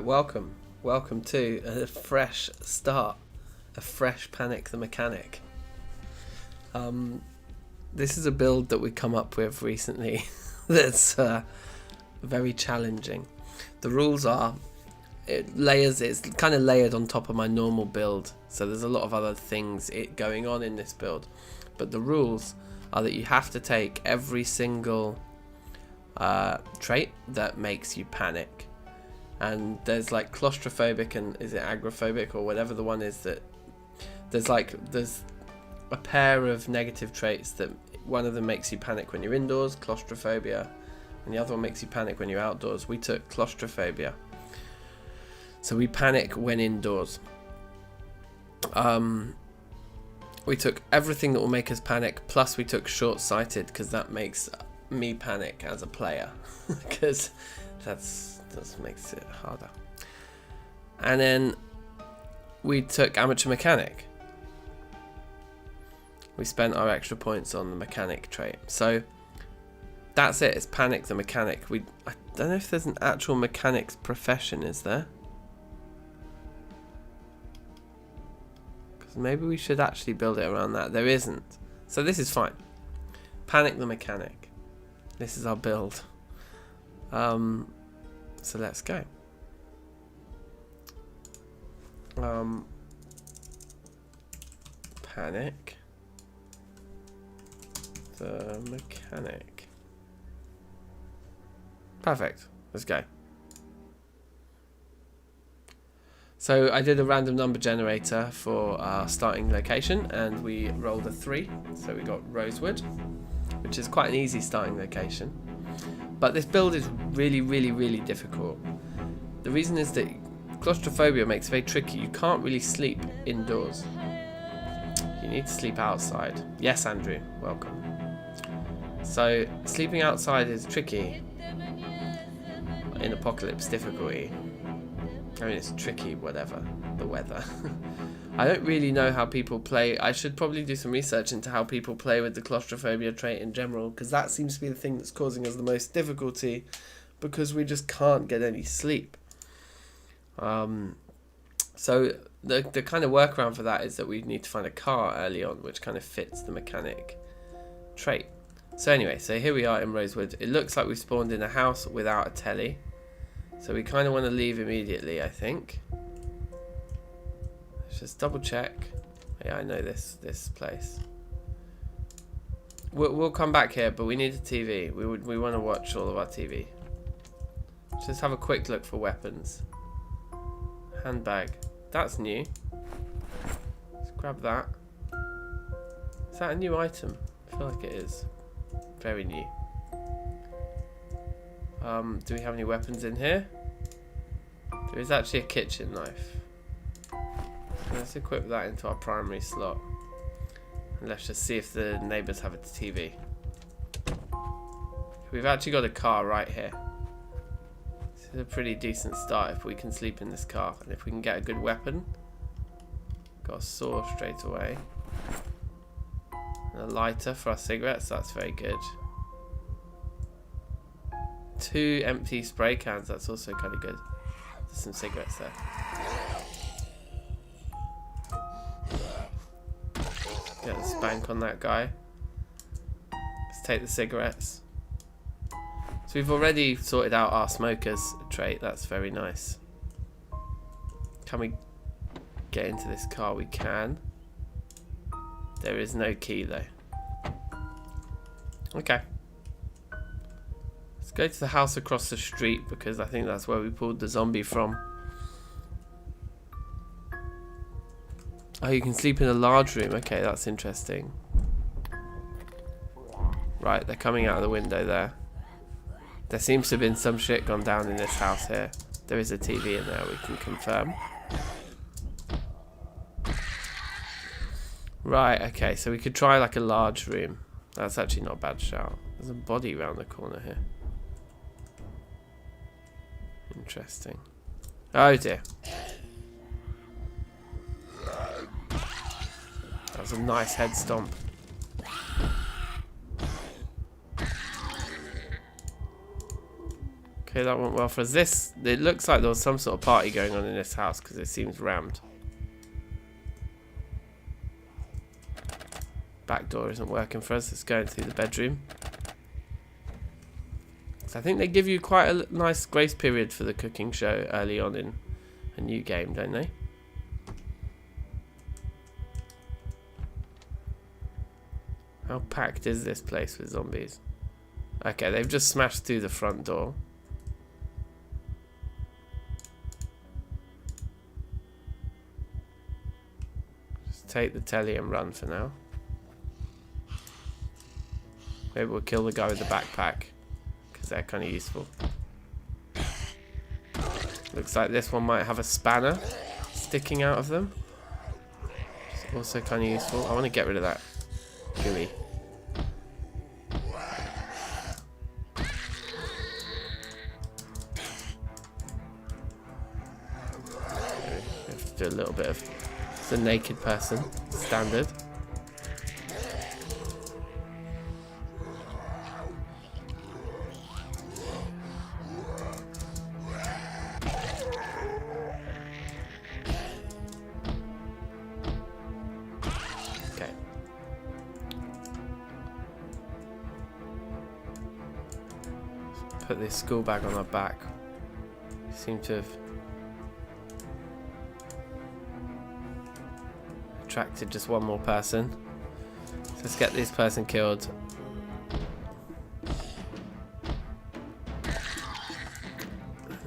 Right, welcome to a fresh start, a fresh Panic the Mechanic. This is a build that we come up with recently that's very challenging. The rules are, it's kind of layered on top of my normal build, so there's a lot of other things going on in this build, but the rules are that you have to take every single trait that makes you panic. And there's like claustrophobic and is it agoraphobic or whatever the one is, that there's a pair of negative traits that one of them makes you panic when you're indoors, claustrophobia, and the other one makes you panic when you're outdoors. We took claustrophobia, so we panic when indoors. We took everything that will make us panic, plus we took short-sighted because that makes me panic as a player because that makes it harder. And then we took amateur mechanic. We spent our extra points on the mechanic trait. So that's it. It's Panic the Mechanic. I don't know if there's an actual mechanics profession, is there? Because maybe we should actually build it around that. There isn't. So this is fine. Panic the Mechanic. This is our build. So let's go. Panic the Mechanic. Perfect. Let's go. So I did a random number generator for our starting location, and we rolled a 3. So we got Rosewood, which is quite an easy starting location. But this build is really, really, really difficult. The reason is that claustrophobia makes it very tricky. You can't really sleep indoors. You need to sleep outside. Yes, Andrew, welcome. So sleeping outside is tricky in apocalypse difficulty. I mean, it's tricky, whatever, the weather. I don't really know how people play. I should probably do some research into how people play with the claustrophobia trait in general, because that seems to be the thing that's causing us the most difficulty, because we just can't get any sleep. So the kind of workaround for that is that we need to find a car early on, which kind of fits the mechanic trait. So anyway, so here we are in Rosewood. It looks like we've spawned in a house without a telly. So we kind of want to leave immediately, I think. Let's just double check. Yeah, I know this place. We'll come back here, but we need a TV. We want to watch all of our TV. Let's just have a quick look for weapons. Handbag. That's new. Let's grab that. Is that a new item? I feel like it is. Very new. Do we have any weapons in here? There is actually a kitchen knife. Let's equip that into our primary slot. And let's just see if the neighbours have a TV. We've actually got a car right here. This is a pretty decent start if we can sleep in this car. And if we can get a good weapon. Got a saw straight away. And a lighter for our cigarettes, that's very good. 2 empty spray cans, that's also kind of good. There's some cigarettes there. Get the spank on that guy. Let's take the cigarettes. So we've already sorted out our smokers trait, that's very nice. Can we get into this car? We can. There is no key though. Okay. Let's go to the house across the street because I think that's where we pulled the zombie from. Oh, you can sleep in a large room. Okay, that's interesting. Right, they're coming out of the window there. There seems to have been some shit gone down in this house here. There is a TV in there, we can confirm. Right, okay, so we could try like a large room. That's actually not a bad shout. There's a body around the corner here. Interesting. Oh dear. That was a nice head stomp. Okay, that went well for us. This, it looks like there was some sort of party going on in this house because it seems rammed. Back door isn't working for us. It's going through the bedroom. So I think they give you quite a nice grace period for the cooking show early on in a new game, don't they? How packed is this place with zombies? Okay, they've just smashed through the front door. Just take the telly and run for now. Maybe we'll kill the guy with the backpack, because they're kind of useful. Looks like this one might have a spanner sticking out of them. It's also kind of useful. I want to get rid of that gooey. We have to do a little bit of the naked person, standard. Put this school bag on our back. Seem to have attracted just one more person. So let's get this person killed.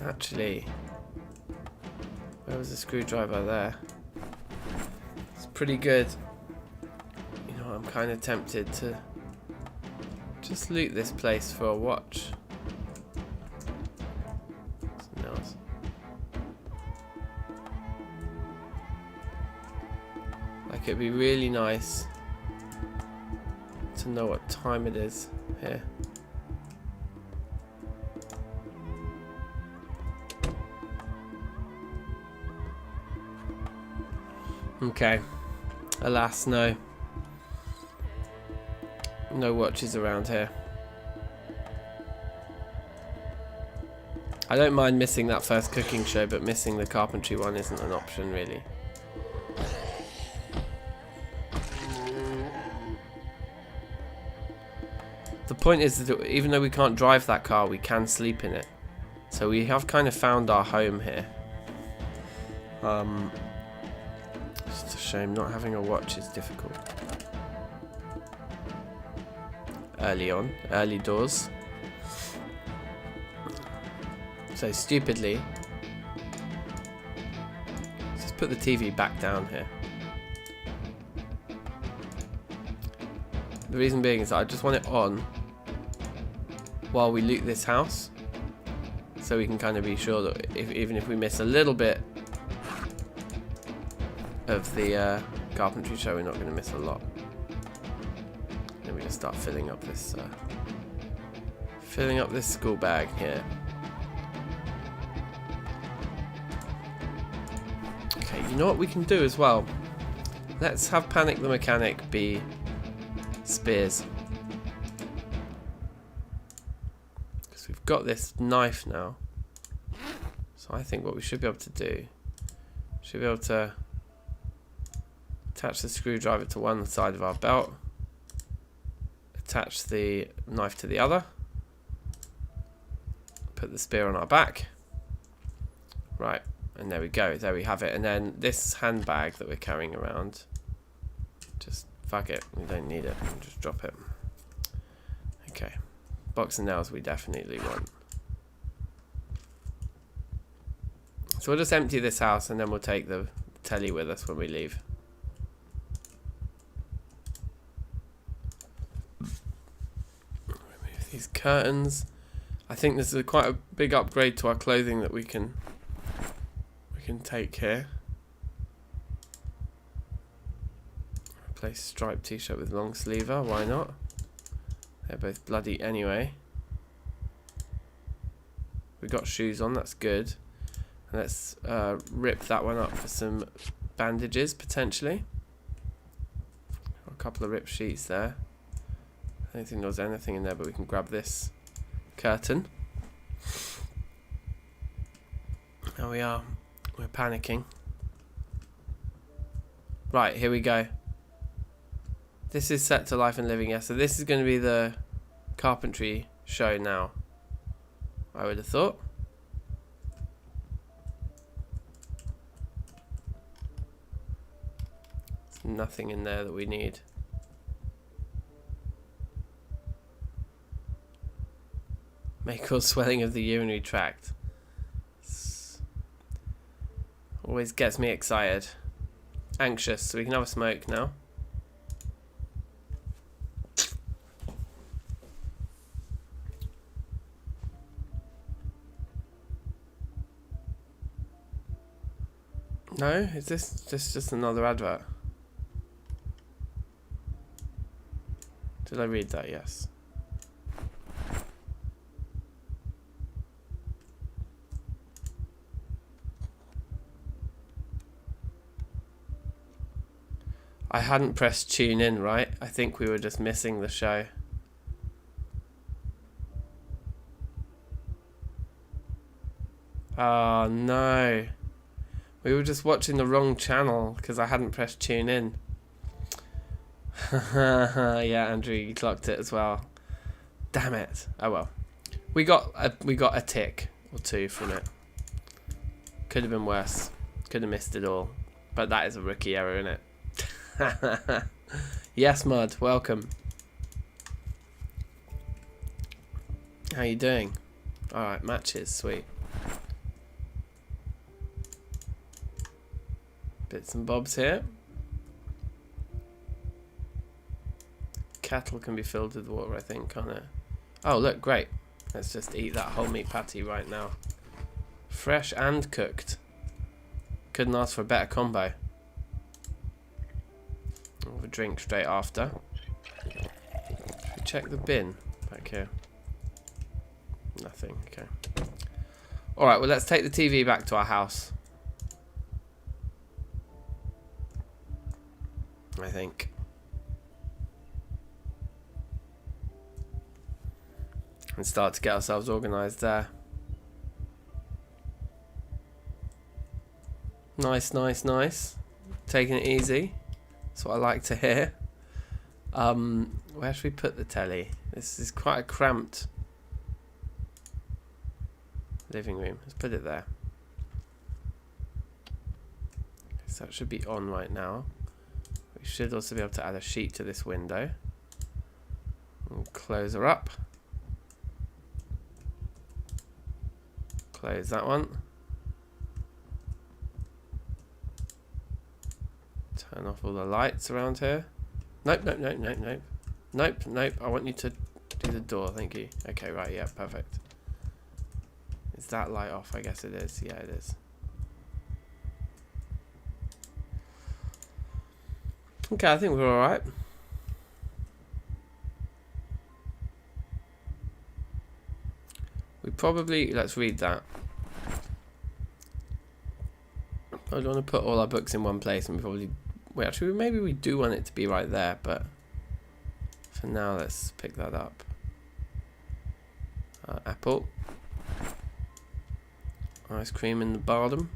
Actually, where was the screwdriver there? It's pretty good. You know, I'm kind of tempted to just loot this place for a watch. Like, it'd be really nice to know what time it is here. Okay. Alas, no. No watches around here. I don't mind missing that first cooking show, but missing the carpentry one isn't an option, really. The point is that even though we can't drive that car, we can sleep in it. So we have kind of found our home here. Just a shame not having a watch is difficult. Early on, early doors. So stupidly, let's just put the TV back down here. The reason being is that I just want it on while we loot this house, so we can kind of be sure that even if we miss a little bit of the carpentry show, we're not going to miss a lot. Then we just start filling up this school bag here. Okay, you know what we can do as well? Let's have Panic the Mechanic be spears. Because we've got this knife now. So I think what we should be able to do, should be able to attach the screwdriver to one side of our belt, attach the knife to the other, put the spear on our back. Right, and there we go, there we have it. And then this handbag that we're carrying around, just fuck it, we don't need it, we'll just drop it. Okay, box of nails we definitely want. So we'll just empty this house and then we'll take the telly with us when we leave. Remove these curtains. I think this is quite a big upgrade to our clothing that we can take here. Replace striped t-shirt with long sleever, why not? They're both bloody anyway. We got shoes on, that's good. And let's rip that one up for some bandages potentially. A couple of rip sheets there. I don't think there was anything in there, but we can grab this curtain. Here we are. We're panicking. Right, here we go. This is set to life and living, yeah. So this is going to be the carpentry show now, I would have thought. There's nothing in there that we need. May cause swelling of the urinary tract. Always gets me excited. Anxious. So we can have a smoke now. No? Is this just another advert? Did I read that? Yes. I hadn't pressed tune in, right? I think we were just missing the show. Oh no. We were just watching the wrong channel because I hadn't pressed tune in. Yeah, Andrew, you clocked it as well. Damn it. Oh well. We got a tick or two from it. Could have been worse. Could have missed it all. But that is a rookie error, isn't it? Yes, Mud, welcome. How you doing? Alright, matches, sweet. Bits and bobs here. Kettle can be filled with water, I think, can't it? Oh, look, great. Let's just eat that whole meat patty right now. Fresh and cooked. Couldn't ask for a better combo. We'll have a drink straight after. Should we check the bin back here? Nothing, okay. Alright, well let's take the TV back to our house. I think. And start to get ourselves organised there. Nice, nice, nice. Taking it easy. That's what I like to hear. Where should we put the telly? This is quite a cramped living room. Let's put it there. So it should be on right now. We should also be able to add a sheet to this window. And close her up. Close that one. Turn off all the lights around here. Nope, nope, nope, nope, nope. Nope, nope. I want you to do the door, thank you. Okay, right, yeah, perfect. Is that light off? I guess it is. Yeah, it is. Okay, I think we're alright. We probably... Let's read that. I don't want to put all our books in one place, and we probably... Wait, actually, maybe we do want it to be right there, but... For now, let's pick that up. Apple. Ice cream in the bottom.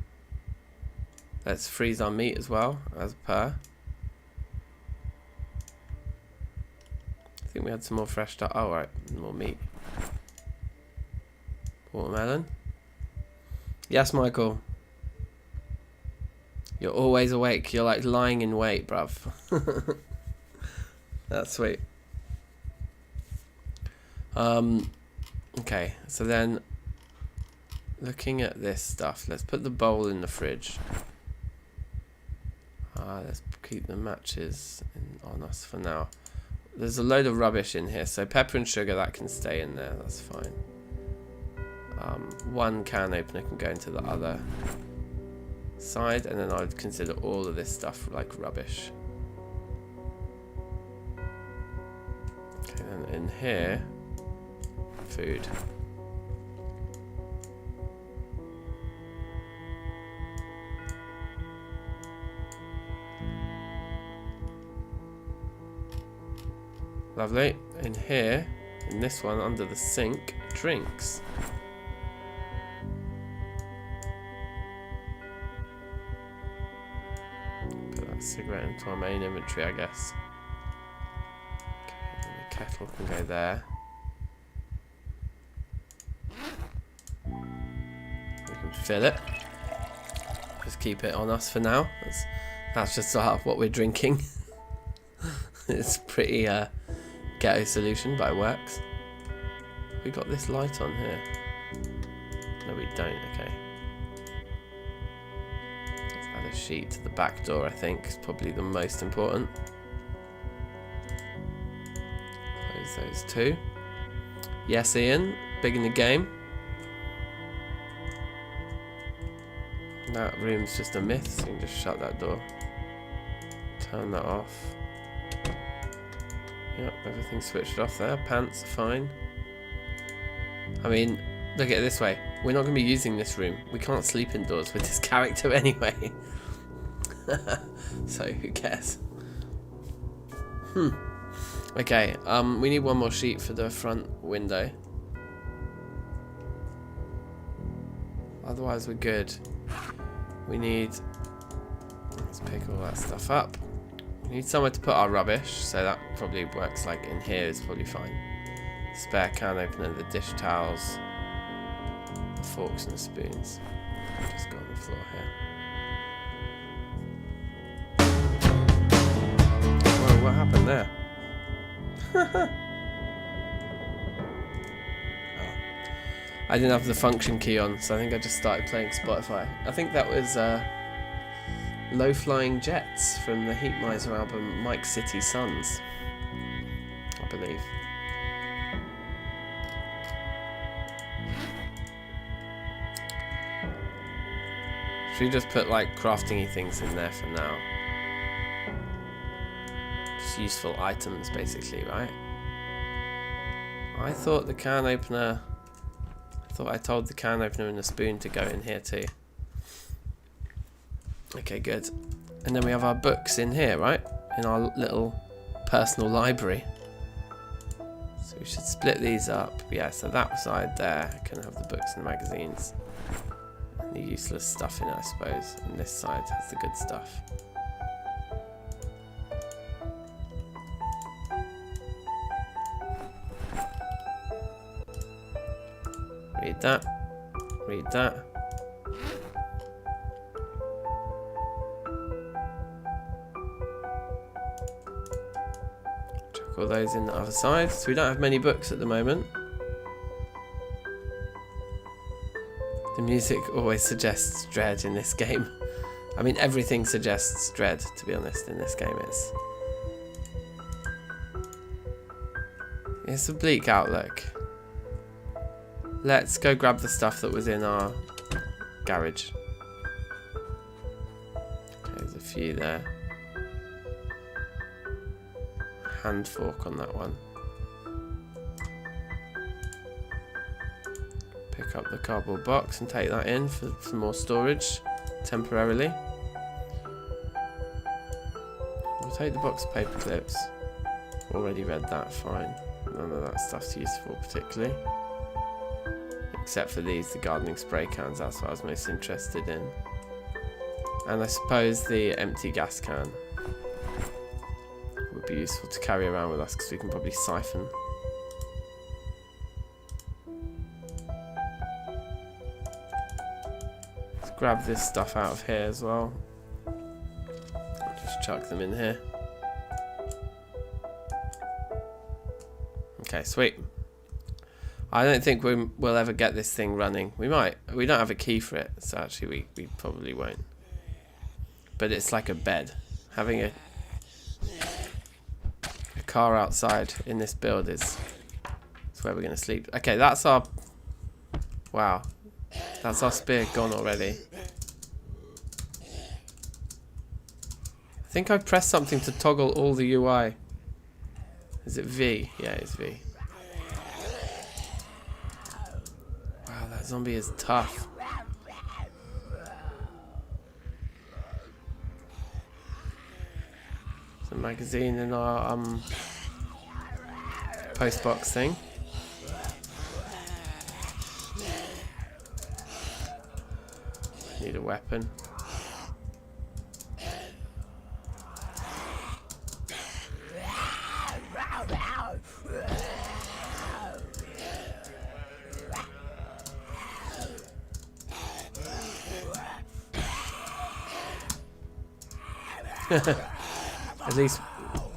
Let's freeze our meat as well, as per. I think we had some more fresh stuff. Oh, right, more meat. Watermelon. Yes, Michael. You're always awake. You're like lying in wait, bruv. That's sweet. Okay, so then looking at this stuff, let's put the bowl in the fridge. Let's keep the matches on us for now. There's a load of rubbish in here, so pepper and sugar, that can stay in there, that's fine. One can opener can go into the other side, and then I would consider all of this stuff like rubbish. Okay, then in here, food. Lovely. In here, in this one under the sink, drinks. cigarette into our main inventory, I guess. Okay, and the kettle can go there. We can fill it. Just keep it on us for now. That's just what we're drinking. It's a pretty ghetto solution, but it works. We got this light on here. No, we don't. Okay. Let's add a sheet to the back door. I think is probably the most important. Close those two. Yes, Ian. Big in the game. That room's just a myth, so you can just shut that door. Turn that off. Yep, everything's switched off there. Pants are fine. I mean, look at it this way. We're not going to be using this room. We can't sleep indoors with this character anyway. So, who cares? Okay, we need one more sheet for the front window. Otherwise, we're good. We need... Let's pick all that stuff up. We need somewhere to put our rubbish, so that probably works like in here is probably fine. Spare can opener, the dish towels, the forks and the spoons. Just go on the floor here. Whoa, what happened there? I didn't have the function key on, so I think I just started playing Spotify. I think that was Low Flying Jets from the Heat Miser album Mike City Sons, I believe. Should we just put like crafting-y things in there for now? Just useful items basically, right? I thought the can opener... I told the can opener and the spoon to go in here too. Okay, good. And then we have our books in here, right? In our little personal library. So we should split these up. Yeah, so that side there can have the books and magazines. And the useless stuff in it, I suppose. And this side has the good stuff. Read that. Read that. Chuck all those in the other side. So we don't have many books at the moment. The music always suggests dread in this game. I mean, everything suggests dread, to be honest, in this game. It's a bleak outlook. Let's go grab the stuff that was in our garage. Okay, there's a few there. Hand fork on that one. Pick up the cardboard box and take that in for some more storage, temporarily. We'll take the box of paper clips. Already read that, fine. None of that stuff's useful particularly. Except for these, the gardening spray cans, that's what I was most interested in. And I suppose the empty gas can would be useful to carry around with us because we can probably siphon. Let's grab this stuff out of here as well. I'll just chuck them in here. Okay, sweet. I don't think we'll ever get this thing running. We might. We don't have a key for it, so actually we probably won't. But it's like a bed. Having a car outside in this build is where we're going to sleep. Okay, that's our... Wow. That's our spear gone already. I think I've pressed something to toggle all the UI. Is it V? Yeah, it's V. Zombie is tough. There's a magazine in our post box thing. Need a weapon. At least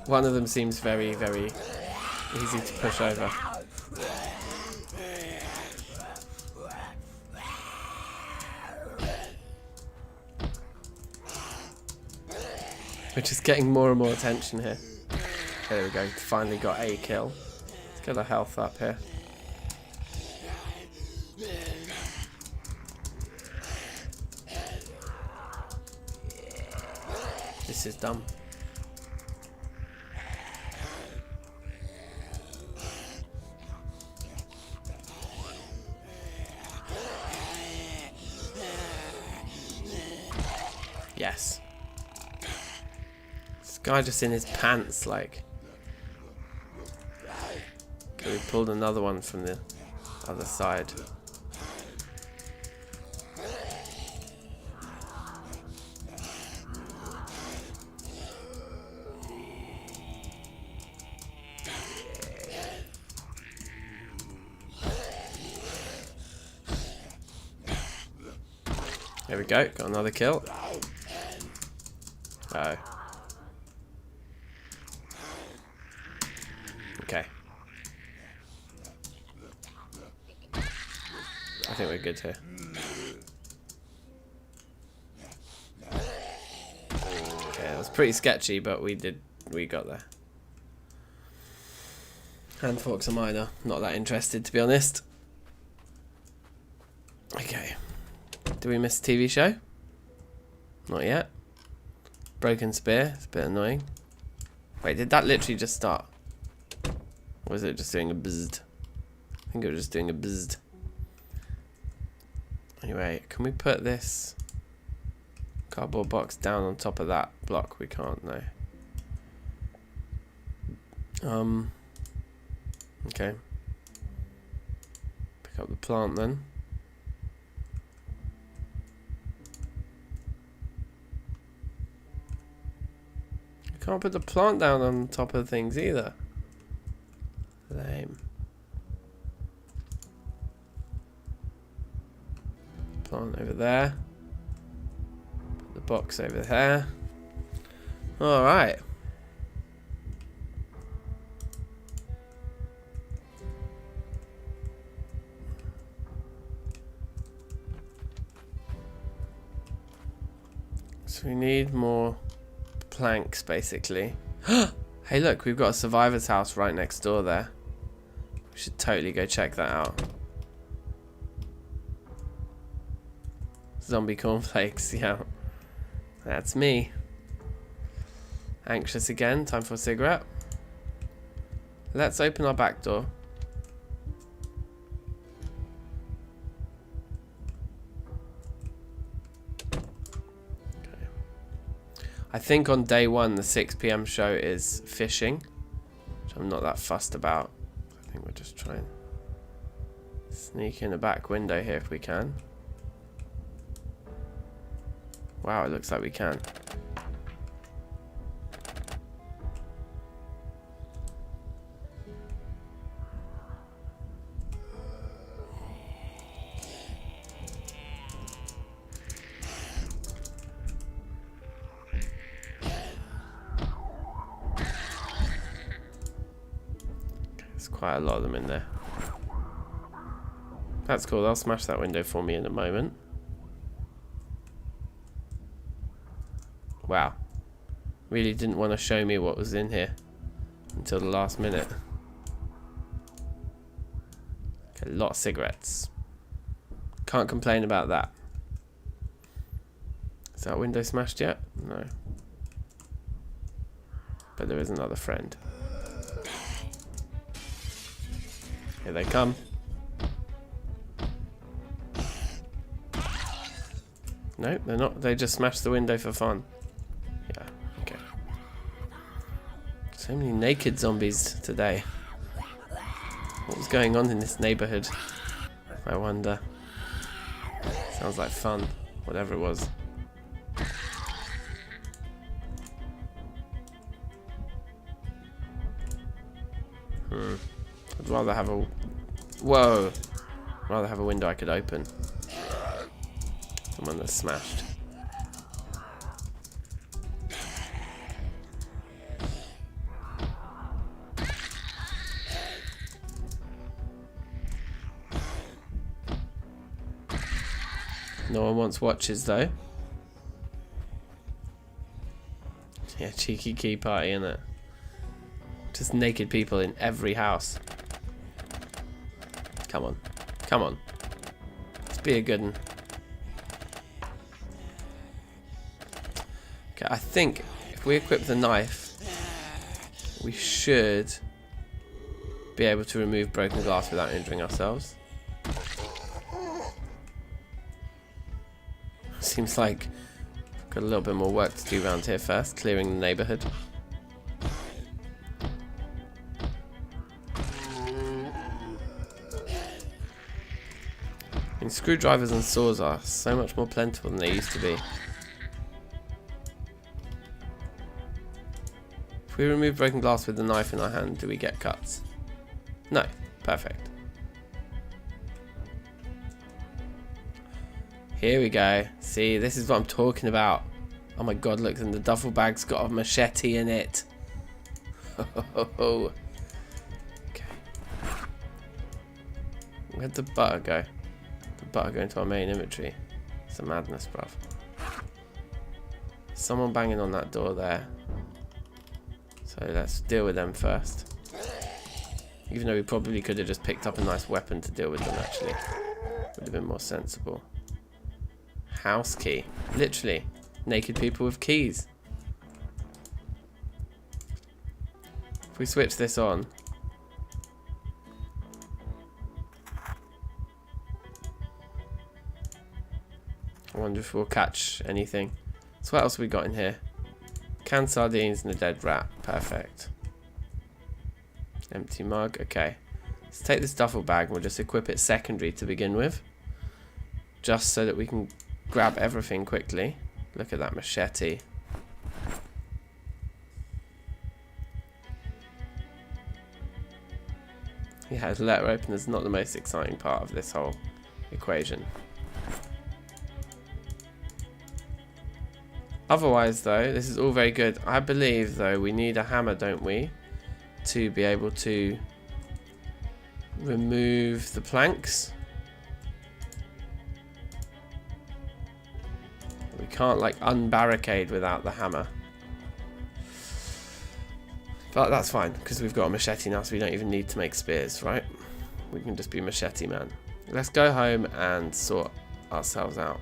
one of them seems very, very easy to push over. We're just getting more and more attention here. There we go, finally got a kill. Let's get our health up here. This is dumb. Yes. This guy just in his pants, like. Okay, we pulled another one from the other side. There we go, got another kill. Oh. Okay. I think we're good here. Okay, that was pretty sketchy, but we got there. Hand forks are minor. Not that interested, to be honest. Okay. Do we miss a TV show? Not yet. Broken spear. It's a bit annoying. Wait, did that literally just start? Or was it just doing a bzzz? I think it was just doing a bzzz. Anyway, can we put this cardboard box down on top of that block? We can't, no. Okay. Pick up the plant then. Can't put the plant down on top of things either. Lame. Plant over there. Put the box over there. Alright. So we need more planks, basically. Hey, look, we've got a survivor's house right next door there. We should totally go check that out. Zombie cornflakes, yeah. That's me. Anxious again, time for a cigarette. Let's open our back door. I think on day one the 6 PM show is fishing, which I'm not that fussed about. I think we'll just try and sneak in a back window here if we can. Wow, it looks like we can. Quite a lot of them in there. That's cool. They'll smash that window for me in a moment. Wow. Really didn't want to show me what was in here until the last minute. Okay, a lot of cigarettes. Can't complain about that. Is that window smashed yet? No. But there is another friend. Here they come. No, they're not. They just smashed the window for fun. Yeah, okay. So many naked zombies today. What was going on in this neighborhood? I wonder. Sounds like fun, whatever it was. I'd rather have a... Whoa! I'd rather have a window I could open. The one that's smashed. No one wants watches though. Yeah, cheeky key party, innit? Just naked people in every house. Come on. Come on. Let's be a good one. Okay, I think if we equip the knife, we should be able to remove broken glass without injuring ourselves. Seems like we've got a little bit more work to do around here first, clearing the neighbourhood. And screwdrivers and saws are so much more plentiful than they used to be. If we remove broken glass with the knife in our hand, do we get cuts? No. Perfect. Here we go. See, this is what I'm talking about. Oh my god, look, and the duffel bag's got a machete in it. Okay. Where'd the butter go? The butter go into our main inventory. It's a madness, bruv. Someone banging on that door there. So let's deal with them first. Even though we probably could have just picked up a nice weapon to deal with them, actually. Would have been more sensible. House key. Literally. Naked people with keys. If we switch this on. I wonder if we'll catch anything. So what else have we got in here? Canned sardines and a dead rat. Perfect. Empty mug. Okay. Let's take this duffel bag and we'll just equip it secondary to begin with. Just so that we can grab everything quickly. Look at that machete. Yeah, the letter opener is not the most exciting part of this whole equation. Otherwise though, this is all very good. I believe though we need a hammer, don't we? To be able to remove the planks. We can't like unbarricade without the hammer. But that's fine, because we've got a machete now, so we don't even need to make spears, right? We can just be machete man. Let's go home and sort ourselves out.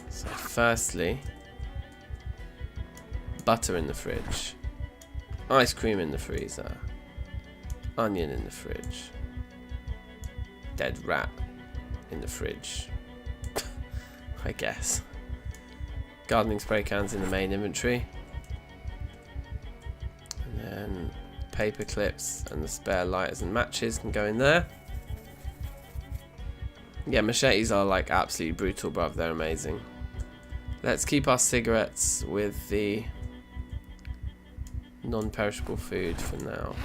So firstly, butter in the fridge, ice cream in the freezer, onion in the fridge, dead rat in the fridge, I guess. Gardening spray cans in the main inventory, and then paper clips and the spare lighters and matches can go in there. Yeah, machetes are like absolutely brutal, bruv. They're amazing. Let's keep our cigarettes with the non-perishable food for now.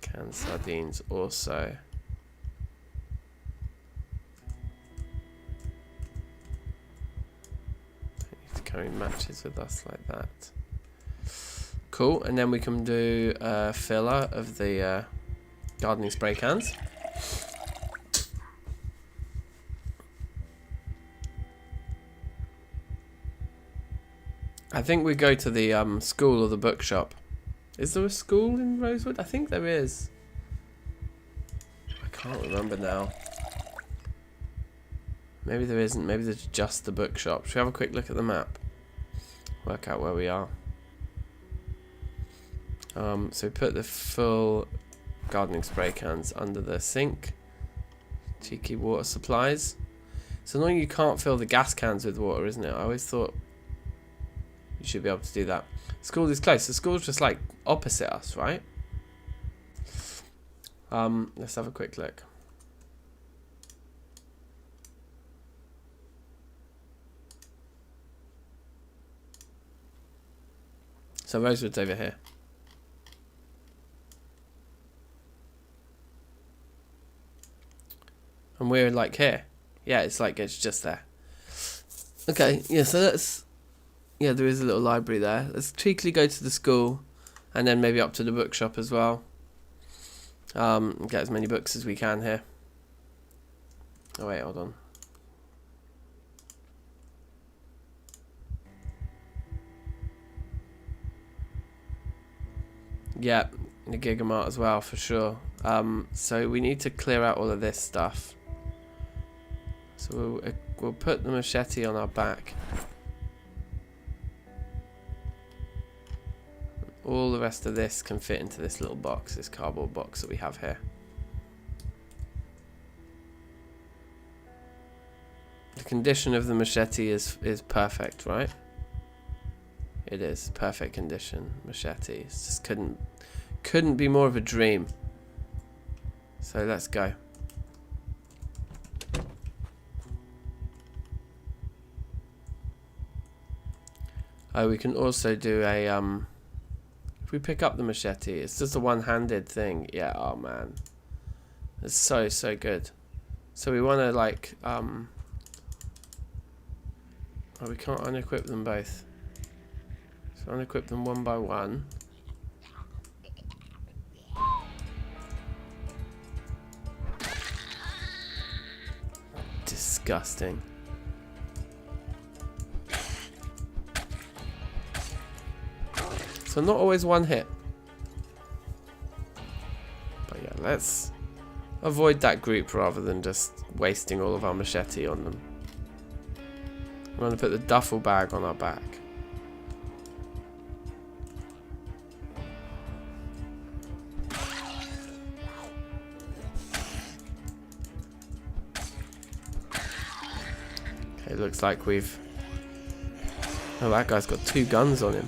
Canned sardines also. Don't need to carry matches with us like that. Cool, and then we can do a filler of the gardening spray cans. I think we go to the school or the bookshop. Is there a school in Rosewood? I think there is. I can't remember now. Maybe there isn't. Maybe there's just the bookshop. Should we have a quick look at the map? Work out where we are. So put the full gardening spray cans under the sink. Cheeky water supplies. It's annoying you can't fill the gas cans with water, isn't it? I always thought you should be able to do that. School is close. The school's just like opposite us, right? Let's have a quick look. So Rosewood's over here. And we're like here. Yeah, it's like it's just there. Okay, yeah, so let's... Yeah, there is a little library there. Let's cheekily go to the school And then maybe up to the bookshop as well. Get as many books as we can here. Oh wait, hold on. Yeah, the Gigamart as well, for sure. So we need to clear out all of this stuff. So we'll put the machete on our back. All the rest of this can fit into this little box, this cardboard box that we have here. The condition of the machete is perfect, right? It is perfect condition. Machete. It just couldn't be more of a dream. So let's go. Oh, we can also do a if we pick up the machete, it's just a one-handed thing. Yeah, oh man. It's so good. So we want to like oh, we can't unequip them both. So unequip them one by one. Disgusting. So not always one hit. But yeah, let's avoid that group rather than just wasting all of our machete on them. I'm going to put the duffel bag on our back. Okay, looks like we've... Oh, that guy's got 2 guns on him.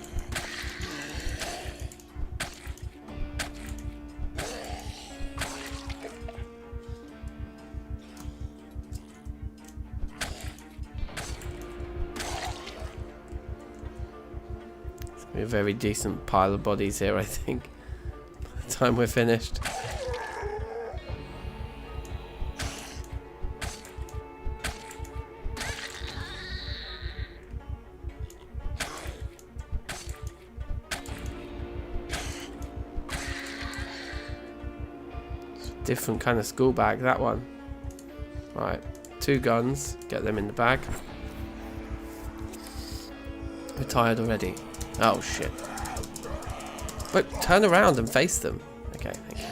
A very decent pile of bodies here, I think, by the time we're finished. It's a different kind of school bag, that one. Right, 2 guns, get them in the bag. We're tired already. Oh shit. But turn around and face them. Okay, thank you.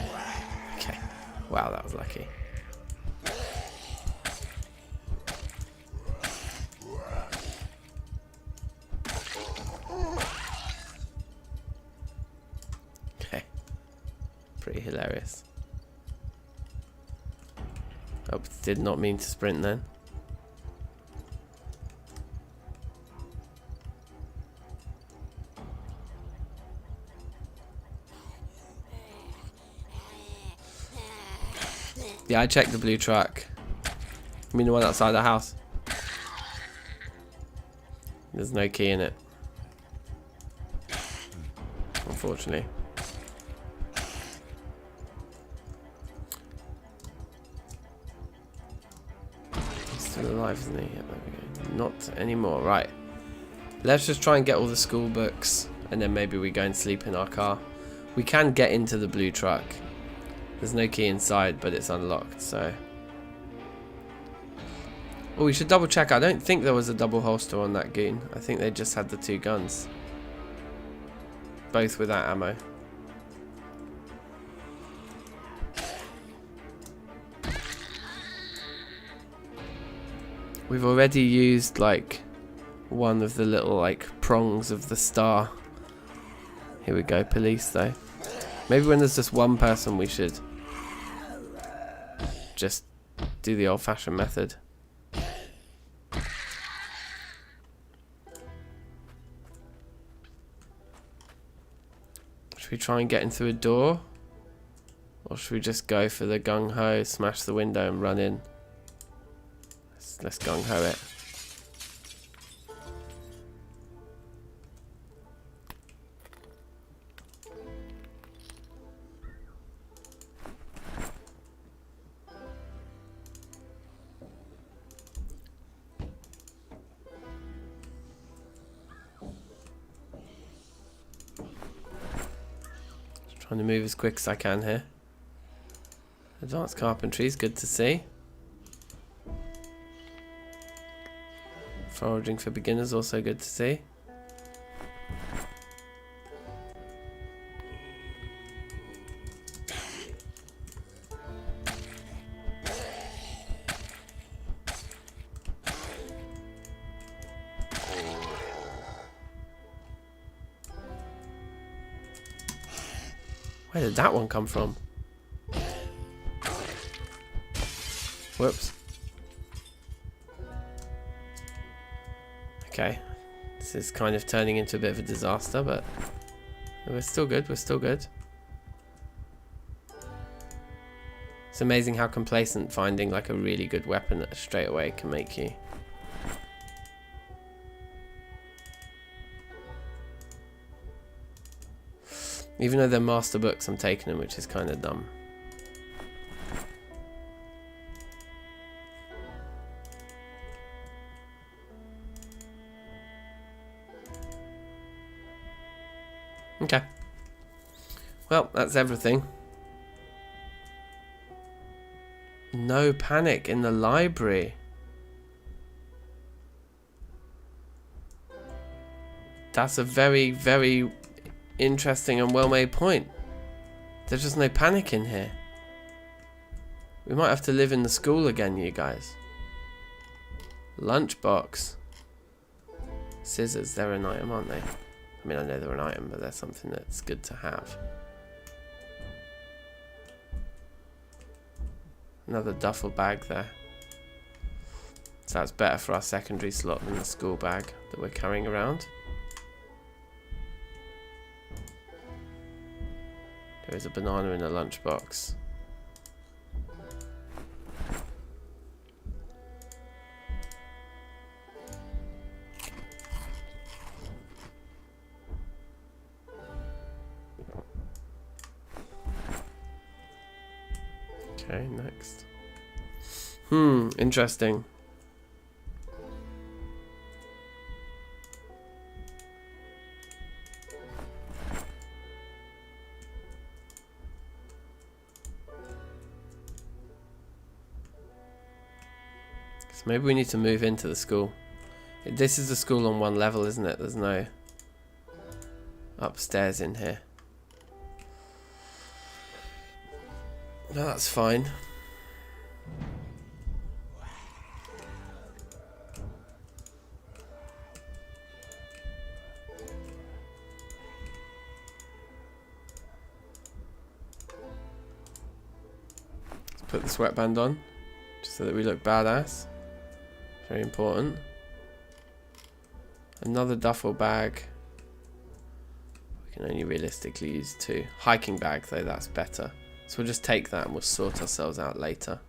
Okay. Wow, that was lucky. Okay. Pretty hilarious. Oh, did not mean to sprint then. Yeah, I checked the blue truck. I mean the one outside the house. There's no key in it. Unfortunately. He's still alive, isn't he? Yeah, there we go. Not anymore. Right. Let's just try and get all the school books. And then maybe we go and sleep in our car. We can get into the blue truck. There's no key inside, but it's unlocked, so... Oh, we should double check. I don't think there was a double holster on that goon. I think they just had the 2 guns. Both without ammo. We've already used, like, one of the little, like, prongs of the star. Here we go, police, though. Maybe when there's just one person, we should just do the old-fashioned method. Should we try and get in through a door? Or should we just go for the gung-ho, smash the window and run in? Let's gung-ho it. Trying to move as quick as I can here. Advanced carpentry is good to see. Foraging for beginners also good to see. Where did that one come from? Whoops. Okay. This is kind of turning into a bit of a disaster, but we're still good, we're still good. It's amazing how complacent finding like a really good weapon straight away can make you. Even though they're master books, I'm taking them, which is kind of dumb. Okay. Well, that's everything. No panic in the library. That's a very, very interesting and well-made point. There's just no panic in here. We might have to live in the school again, you guys. Lunchbox. Scissors, they're an item, aren't they? I mean, I know they're an item, but they're something that's good to have. Another duffel bag there. So that's better for our secondary slot than the school bag that we're carrying around. There is a banana in the lunchbox. Okay, next. Interesting. So maybe we need to move into the school. This is the school on one level, isn't it? There's no upstairs in here. No, that's fine. Let's put the sweatband on, just so that we look badass. Very important. Another duffel bag. We can only realistically use 2. Hiking bag, though, that's better. So we'll just take that and we'll sort ourselves out later.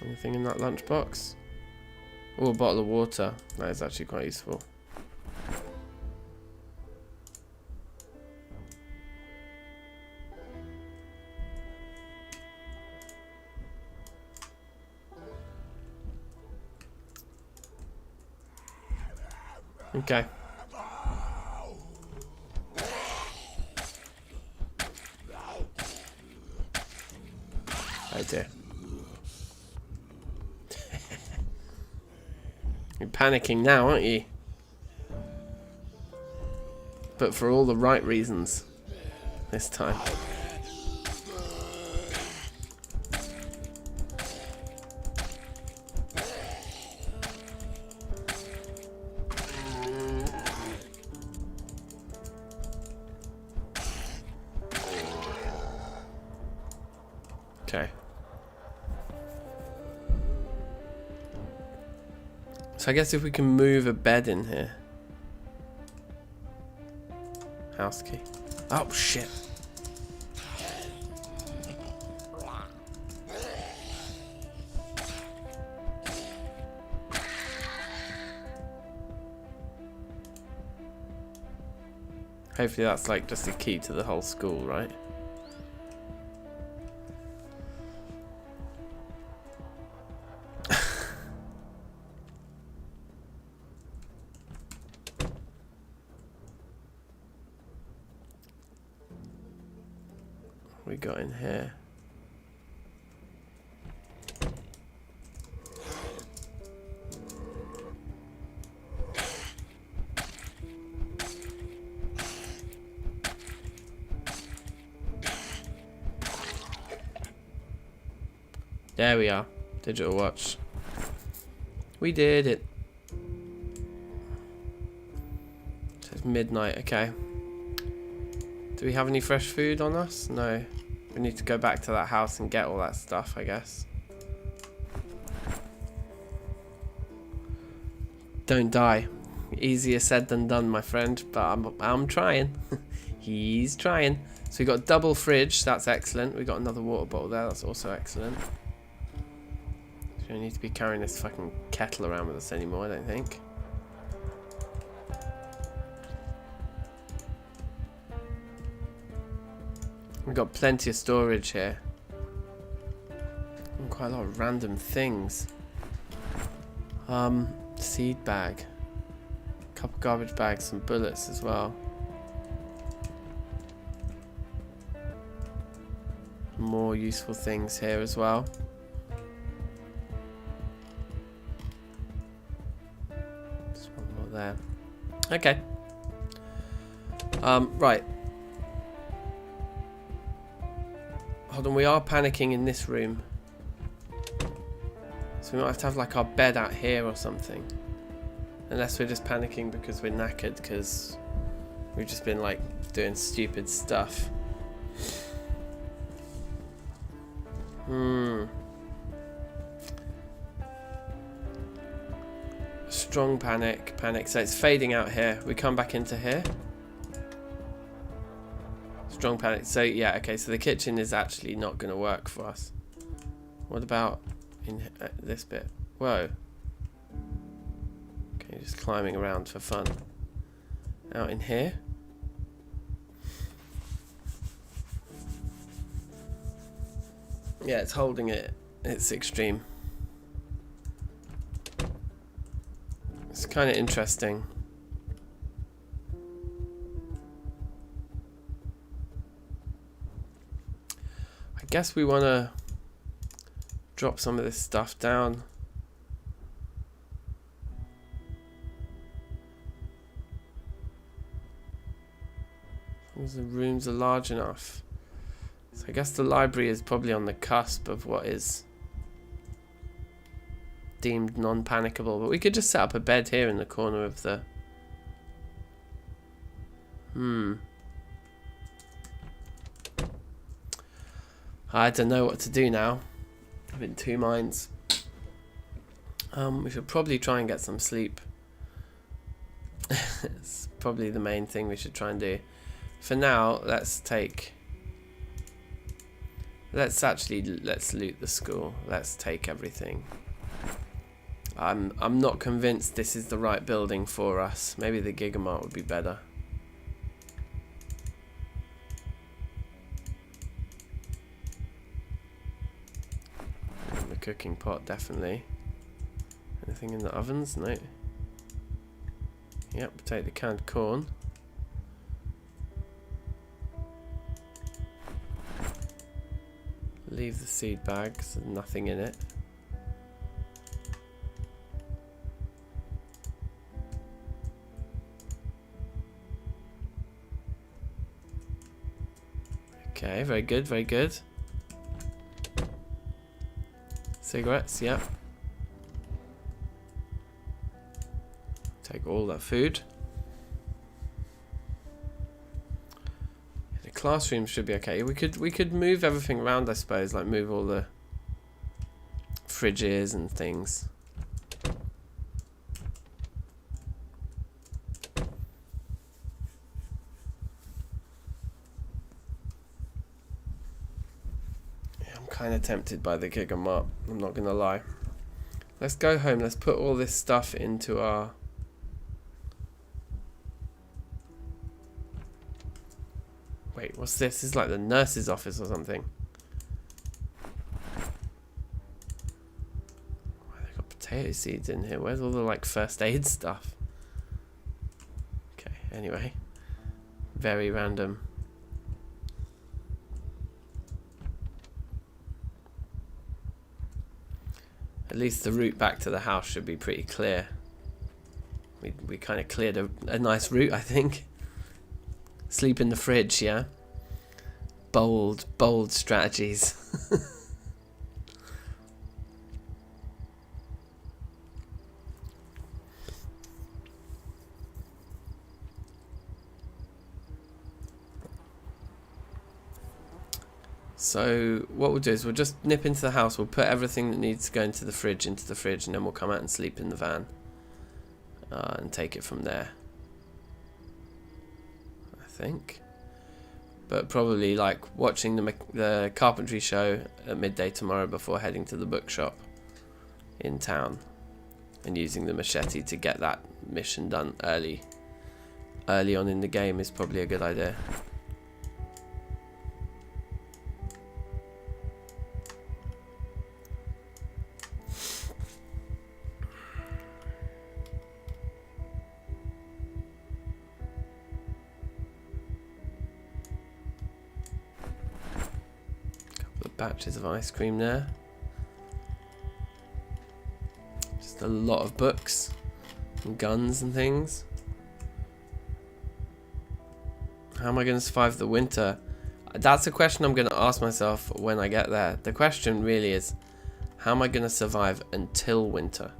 Anything in that lunchbox? Oh, a bottle of water. That is actually quite useful. Okay. Oh dear. You're panicking now, aren't you? But for all the right reasons this time. Okay. So I guess if we can move a bed in here. House key. Oh shit. Hopefully that's like just a key to the whole school, right? we got in here? There we are. Digital watch. We did it. It's midnight, okay. Do we have any fresh food on us? No. We need to go back to that house and get all that stuff, I guess. Don't die. Easier said than done, my friend, but I'm trying. He's trying. So we got double fridge, that's excellent. We got another water bottle there, that's also excellent. We don't need to be carrying this fucking kettle around with us anymore, I don't think. We've got plenty of storage here. And quite a lot of random things. Seed bag. Couple garbage bags, some bullets as well. More useful things here as well. Just one more there. Okay. Right. Hold on, we are panicking in this room. So we might have to have like our bed out here or something. Unless we're just panicking because we're knackered because we've just been like doing stupid stuff. Strong panic. So it's fading out here. We come back into here. Strong panic. So yeah, okay, so the kitchen is actually not going to work for us. What about in this bit? Whoa. Okay, just climbing around for fun. Out in here. Yeah, it's holding it. It's extreme. It's kind of interesting. I guess we want to drop some of this stuff down. As long as the rooms are large enough. So I guess the library is probably on the cusp of what is deemed non-panicable, but we could just set up a bed here in the corner of the... I don't know what to do now. I'm in two minds. We should probably try and get some sleep. It's probably the main thing we should try and do. For now, let's loot the school. Let's take everything. I'm not convinced this is the right building for us. Maybe the Gigamart would be better. The cooking pot, definitely. Anything in the ovens? No. Yep, potato canned corn. Leave the seed bags, there's nothing in it. Okay, very good, very good. Cigarettes, yep. Take all that food. The classroom should be okay. We could move everything around, I suppose, like move all the fridges and things. Kind of tempted by the Gigamart, I'm not gonna lie. Let's go home. Let's put all this stuff into our... Wait, what's this? This is like the nurse's office or something. Why they got potato seeds in here? Where's all the like first aid stuff? Okay, anyway. Very random. At least the route back to the house should be pretty clear. We kind of cleared a nice route, I think. Sleep in the fridge, yeah? Bold strategies. So what we'll do is we'll just nip into the house, we'll put everything that needs to go into the fridge, and then we'll come out and sleep in the van. And take it from there, I think. But probably like watching the carpentry show at midday tomorrow before heading to the bookshop in town, and using the machete to get that mission done early on in the game is probably a good idea. Batches of ice cream there. Just a lot of books and guns and things. How am I going to survive the winter? That's a question I'm going to ask myself when I get there. The question really is, how am I going to survive until winter?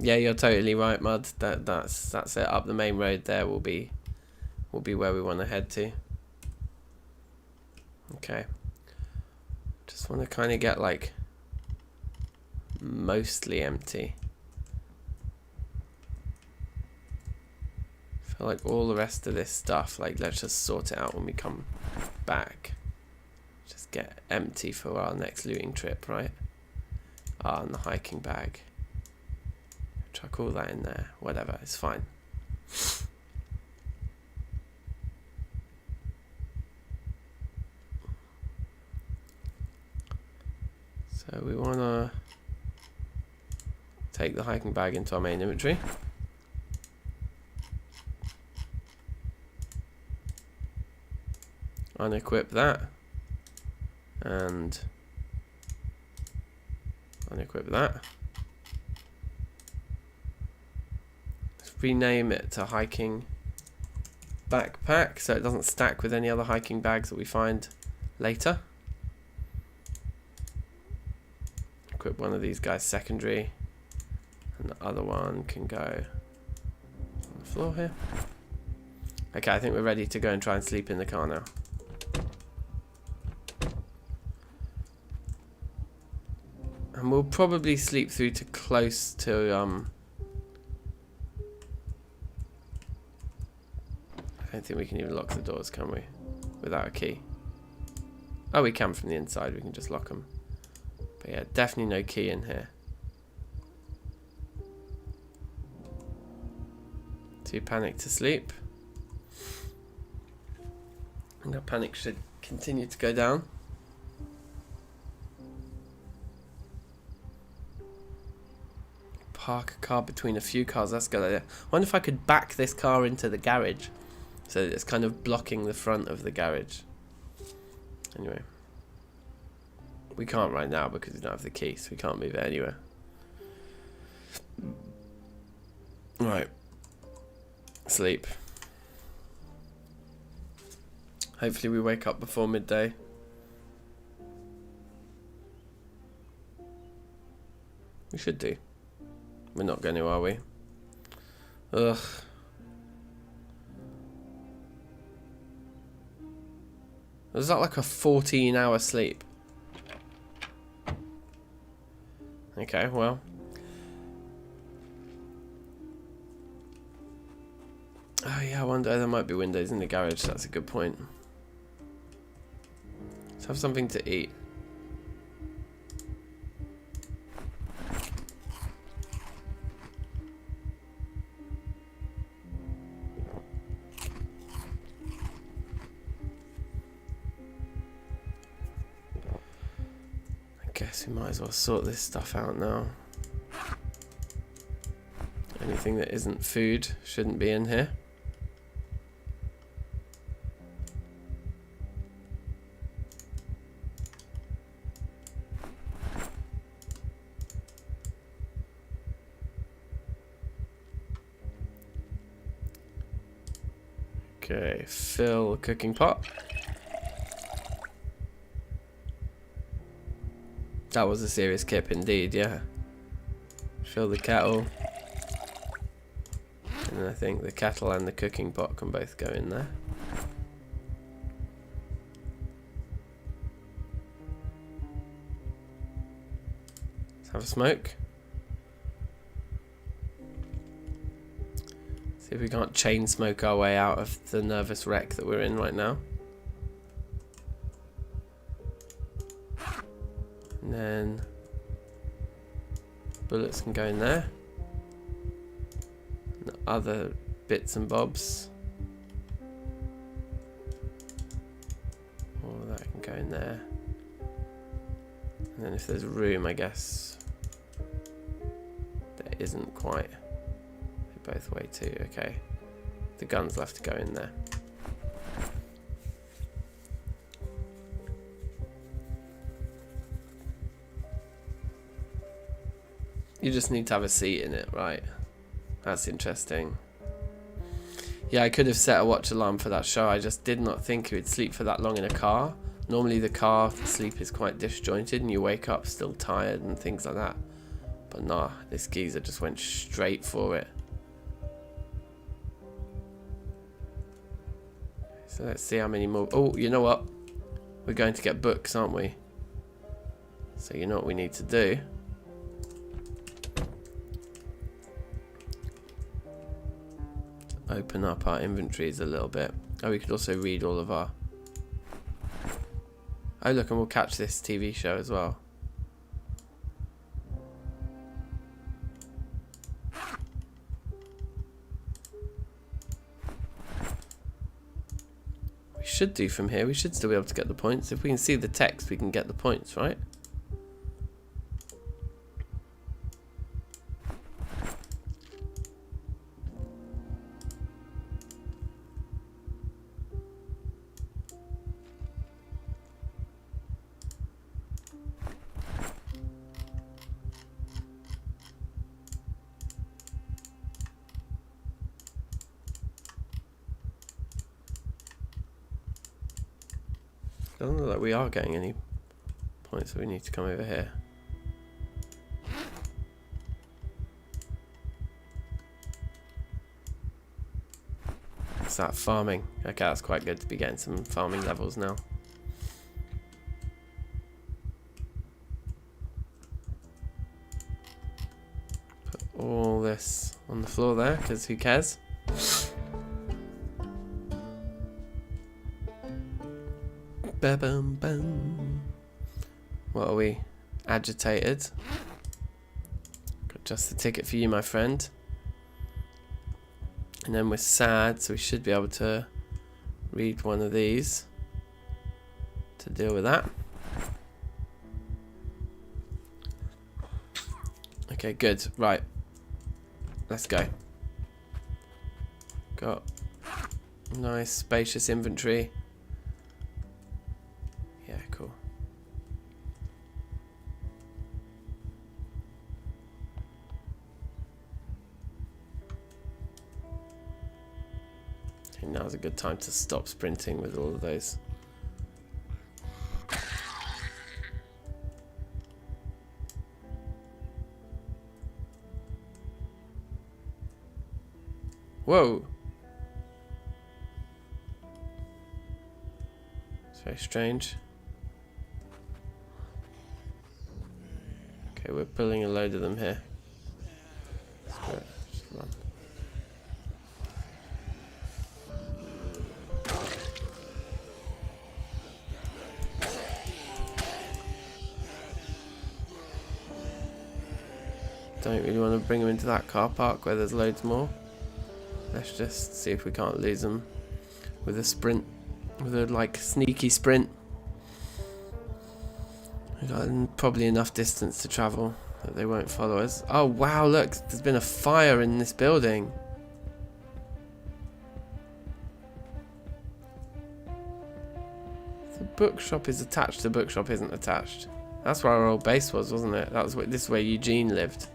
Yeah, you're totally right, Mud. That's it. Up the main road there will be where we want to head to. Okay. Just want to kind of get like mostly empty. I feel like all the rest of this stuff, like, let's just sort it out when we come back. Just get empty for our next looting trip, right? And the hiking bag. Chuck all that in there. Whatever, it's fine. So we want to take the hiking bag into our main inventory. Unequip that. And unequip that. Rename it to hiking backpack so it doesn't stack with any other hiking bags that we find later. Equip one of these guys secondary, and the other one can go on the floor here. Okay, I think we're ready to go and try and sleep in the car now. And we'll probably sleep through to close to I don't think we can even lock the doors, can we? Without a key. Oh, we can from the inside. We can just lock them. But yeah, definitely no key in here. Too panicked to sleep. And our panic should continue to go down. Park a car between a few cars. That's a good idea. I wonder if I could back this car into the garage, so that it's kind of blocking the front of the garage. Anyway. We can't right now because we don't have the key, so we can't move it anywhere. Right. Sleep. Hopefully we wake up before midday. We should do. We're not going to, are we? Ugh. Was that like a 14-hour sleep? Okay, well. Oh yeah, I wonder, there might be windows in the garage, that's a good point. Let's have something to eat. Guess we might as well sort this stuff out now. Anything that isn't food shouldn't be in here. Okay, fill cooking pot. That was a serious kip indeed, yeah. Fill the kettle. And I think the kettle and the cooking pot can both go in there. Let's have a smoke. See if we can't chain smoke our way out of the nervous wreck that we're in right now. And then bullets can go in there. And other bits and bobs. All of that can go in there. And then if there's room, I guess there isn't quite. They both weigh 2. Okay. The guns will have to go in there. You just need to have a seat in it, right? That's interesting. Yeah, I could have set a watch alarm for that show. I just did not think you would sleep for that long in a car. Normally the car sleep is quite disjointed and you wake up still tired and things like that. But nah, this geezer just went straight for it. So let's see how many more. Oh, you know what? We're going to get books, aren't we? So you know what we need to do? Open up our inventories a little bit. Oh, we could also read all of our... Oh look, and we'll catch this TV show as well. We should do from here. We should still be able to get the points. If we can see the text, we can get the points, right? Doesn't look like we are getting any points, so we need to come over here. What's that? Farming. Okay, that's quite good to be getting some farming levels now. Put all this on the floor there, because who cares? Ba-bum-bum. What are we? Agitated. Got just the ticket for you, my friend. And then we're sad, so we should be able to read one of these to deal with that. Okay, good. Right. Let's go. Got nice spacious inventory. Yeah, cool. Okay, now's a good time to stop sprinting with all of those. Whoa! It's very strange. Okay, we're pulling a load of them here. Screw it, just run. Don't really want to bring them into that car park where there's loads more. Let's just see if we can't lose them with a sprint, with a like sneaky sprint. We've got probably enough distance to travel that they won't follow us. Oh wow, look, there's been a fire in this building. The bookshop is attached, the bookshop isn't attached. That's where our old base was, wasn't it? That was this is where Eugene lived.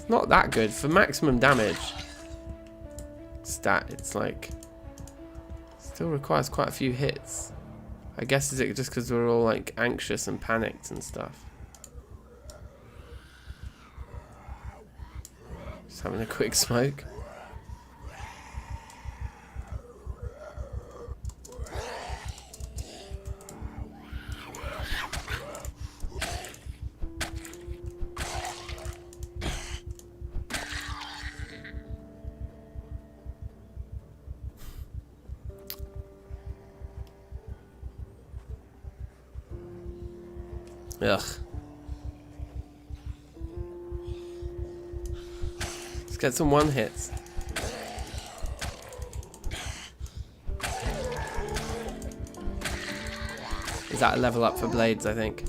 It's not that good. For maximum damage stat, it's like... Still requires quite a few hits. I guess is it just because we're all like anxious and panicked and stuff. Just having a quick smoke. Ugh. Let's get some one hits. Is that a level up for blades, I think?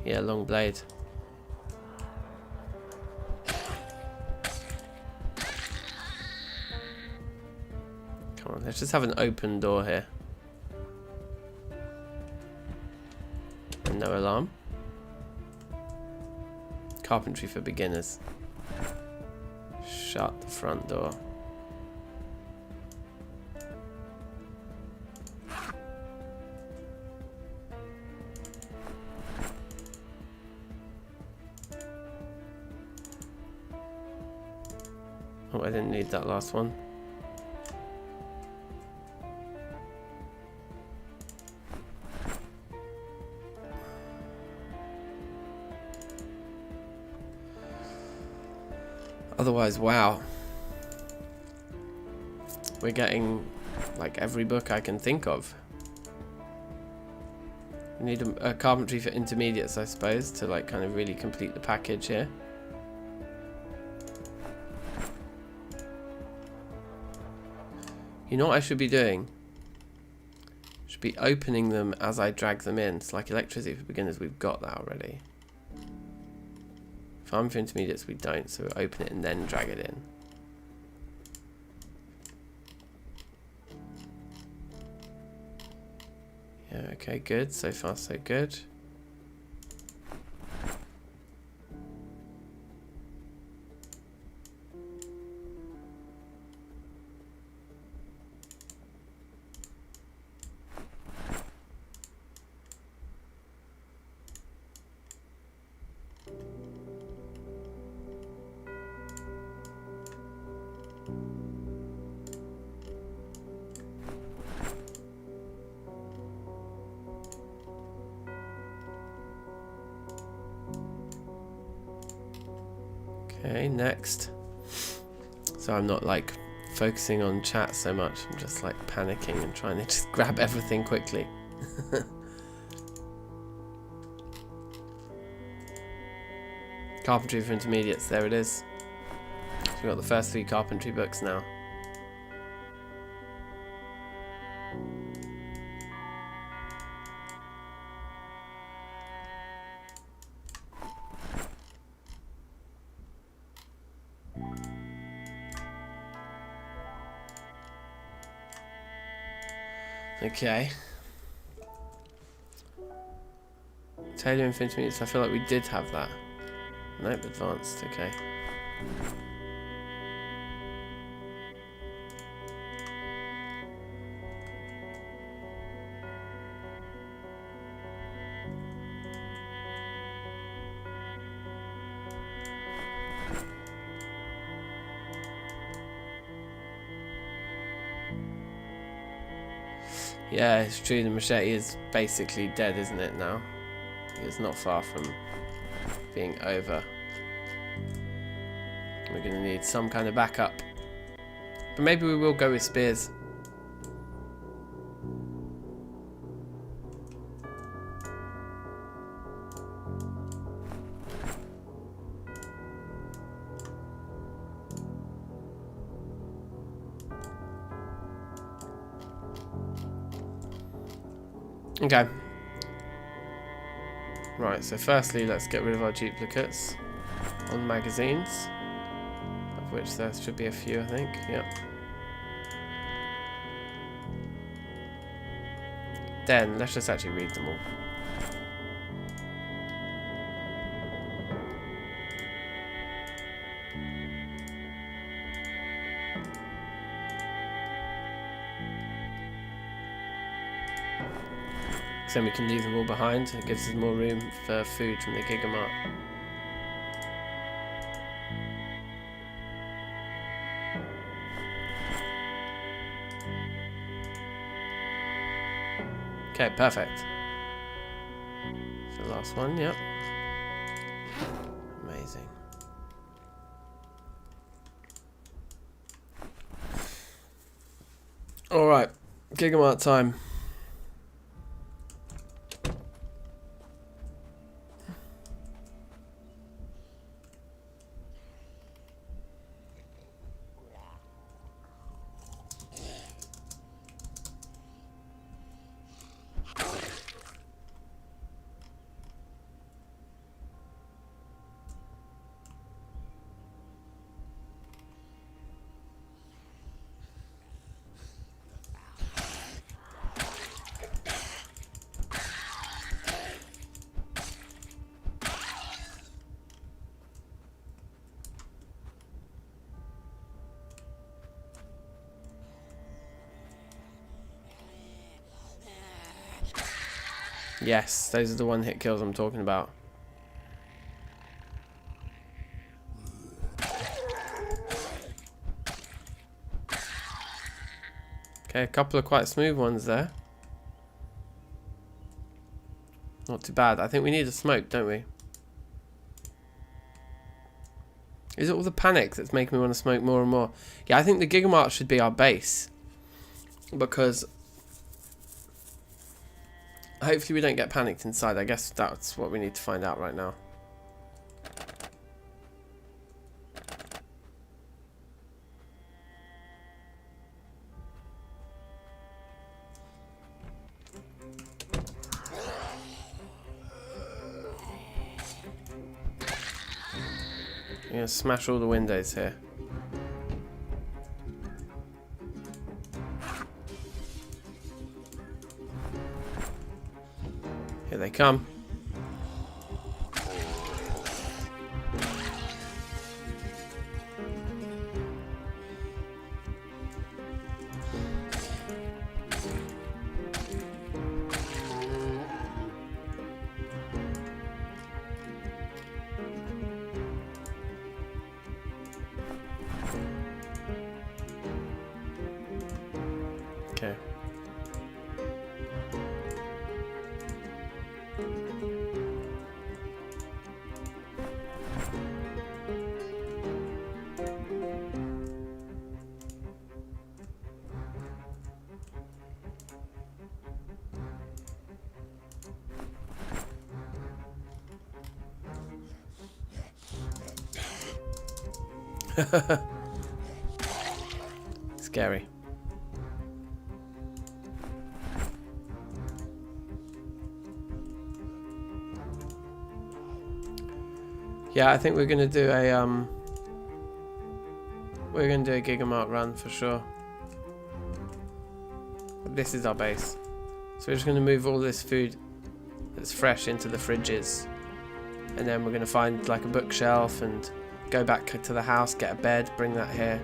Yeah, long blade. Come on, let's just have an open door here. And no alarm. Carpentry for beginners. Shut the front door. Oh, I didn't need that last one. Otherwise, wow. We're getting like every book I can think of. We need a carpentry for intermediates, I suppose, to like kind of really complete the package here. You know what I should be doing? Should be opening them as I drag them in. It's like electricity for beginners, we've got that already. Farm for intermediates we don't, so we'll open it and then drag it in. Yeah, okay, good. So far so good. Okay, next. So I'm not like focusing on chat so much, I'm just like panicking and trying to just grab everything quickly. Carpentry for intermediates, there it is. So we've got the first 3 carpentry books now. Okay. Tailoring for intermediates, I feel like we did have that. Nope, advanced, okay. Yeah, it's true, the machete is basically dead, isn't it, now? It's not far from being over. We're going to need some kind of backup. But maybe we will go with spears. Okay. Right, so firstly, let's get rid of our duplicates on magazines, of which there should be a few, I think. Yep. Then let's just actually read them all. Because then we can leave them all behind. It gives us more room for food from the Gigamart. Okay, perfect. It's the last one, yep. Amazing. Alright, Gigamart time. Yes, those are the one-hit kills I'm talking about. Okay, a couple of quite smooth ones there. Not too bad. I think we need a smoke, don't we? Is it all the panic that's making me want to smoke more and more? Yeah, I think the Gigamart should be our base. Because hopefully we don't get panicked inside. I guess that's what we need to find out right now. I'm going to smash all the windows here. Here they come. Okay. Scary. Yeah, I think we're gonna do a Gigamart run for sure. This is our base. So we're just gonna move all this food that's fresh into the fridges. And then we're gonna find like a bookshelf and go back to the house, get a bed, bring that here.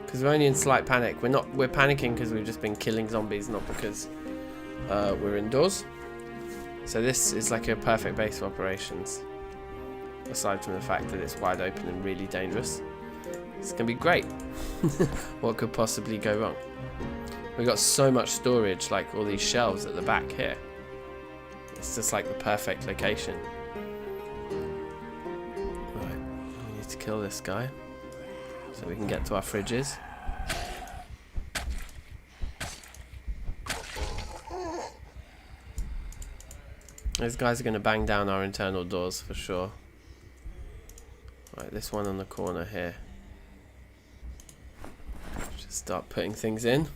Because we're only in slight panic. We're panicking because we've just been killing zombies, not because we're indoors. So this is like a perfect base of operations. Aside from the fact that it's wide open and really dangerous. It's going to be great. What could possibly go wrong? We've got so much storage, like all these shelves at the back here. It's just like the perfect location. Right, we need to kill this guy so we can get to our fridges. Those guys are going to bang down our internal doors for sure. Right, this one on the corner here. Just start putting things in.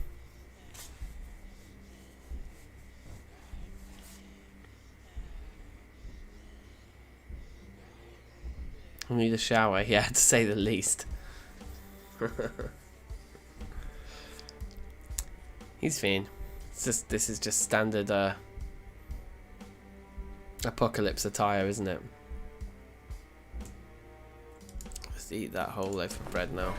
I need a shower, yeah, to say the least. He's fine. This is just standard apocalypse attire, isn't it? Let's eat that whole loaf of bread now.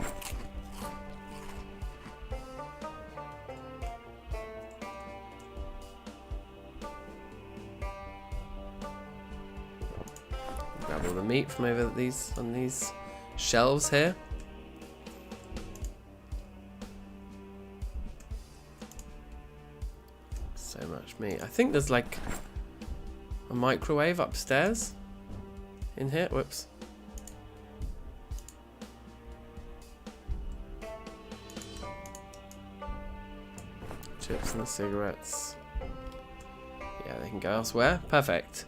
Grab all the meat from over on these shelves here. So much meat. I think there's like a microwave upstairs in here. Whoops. Chips and the cigarettes. Yeah, they can go elsewhere. Perfect.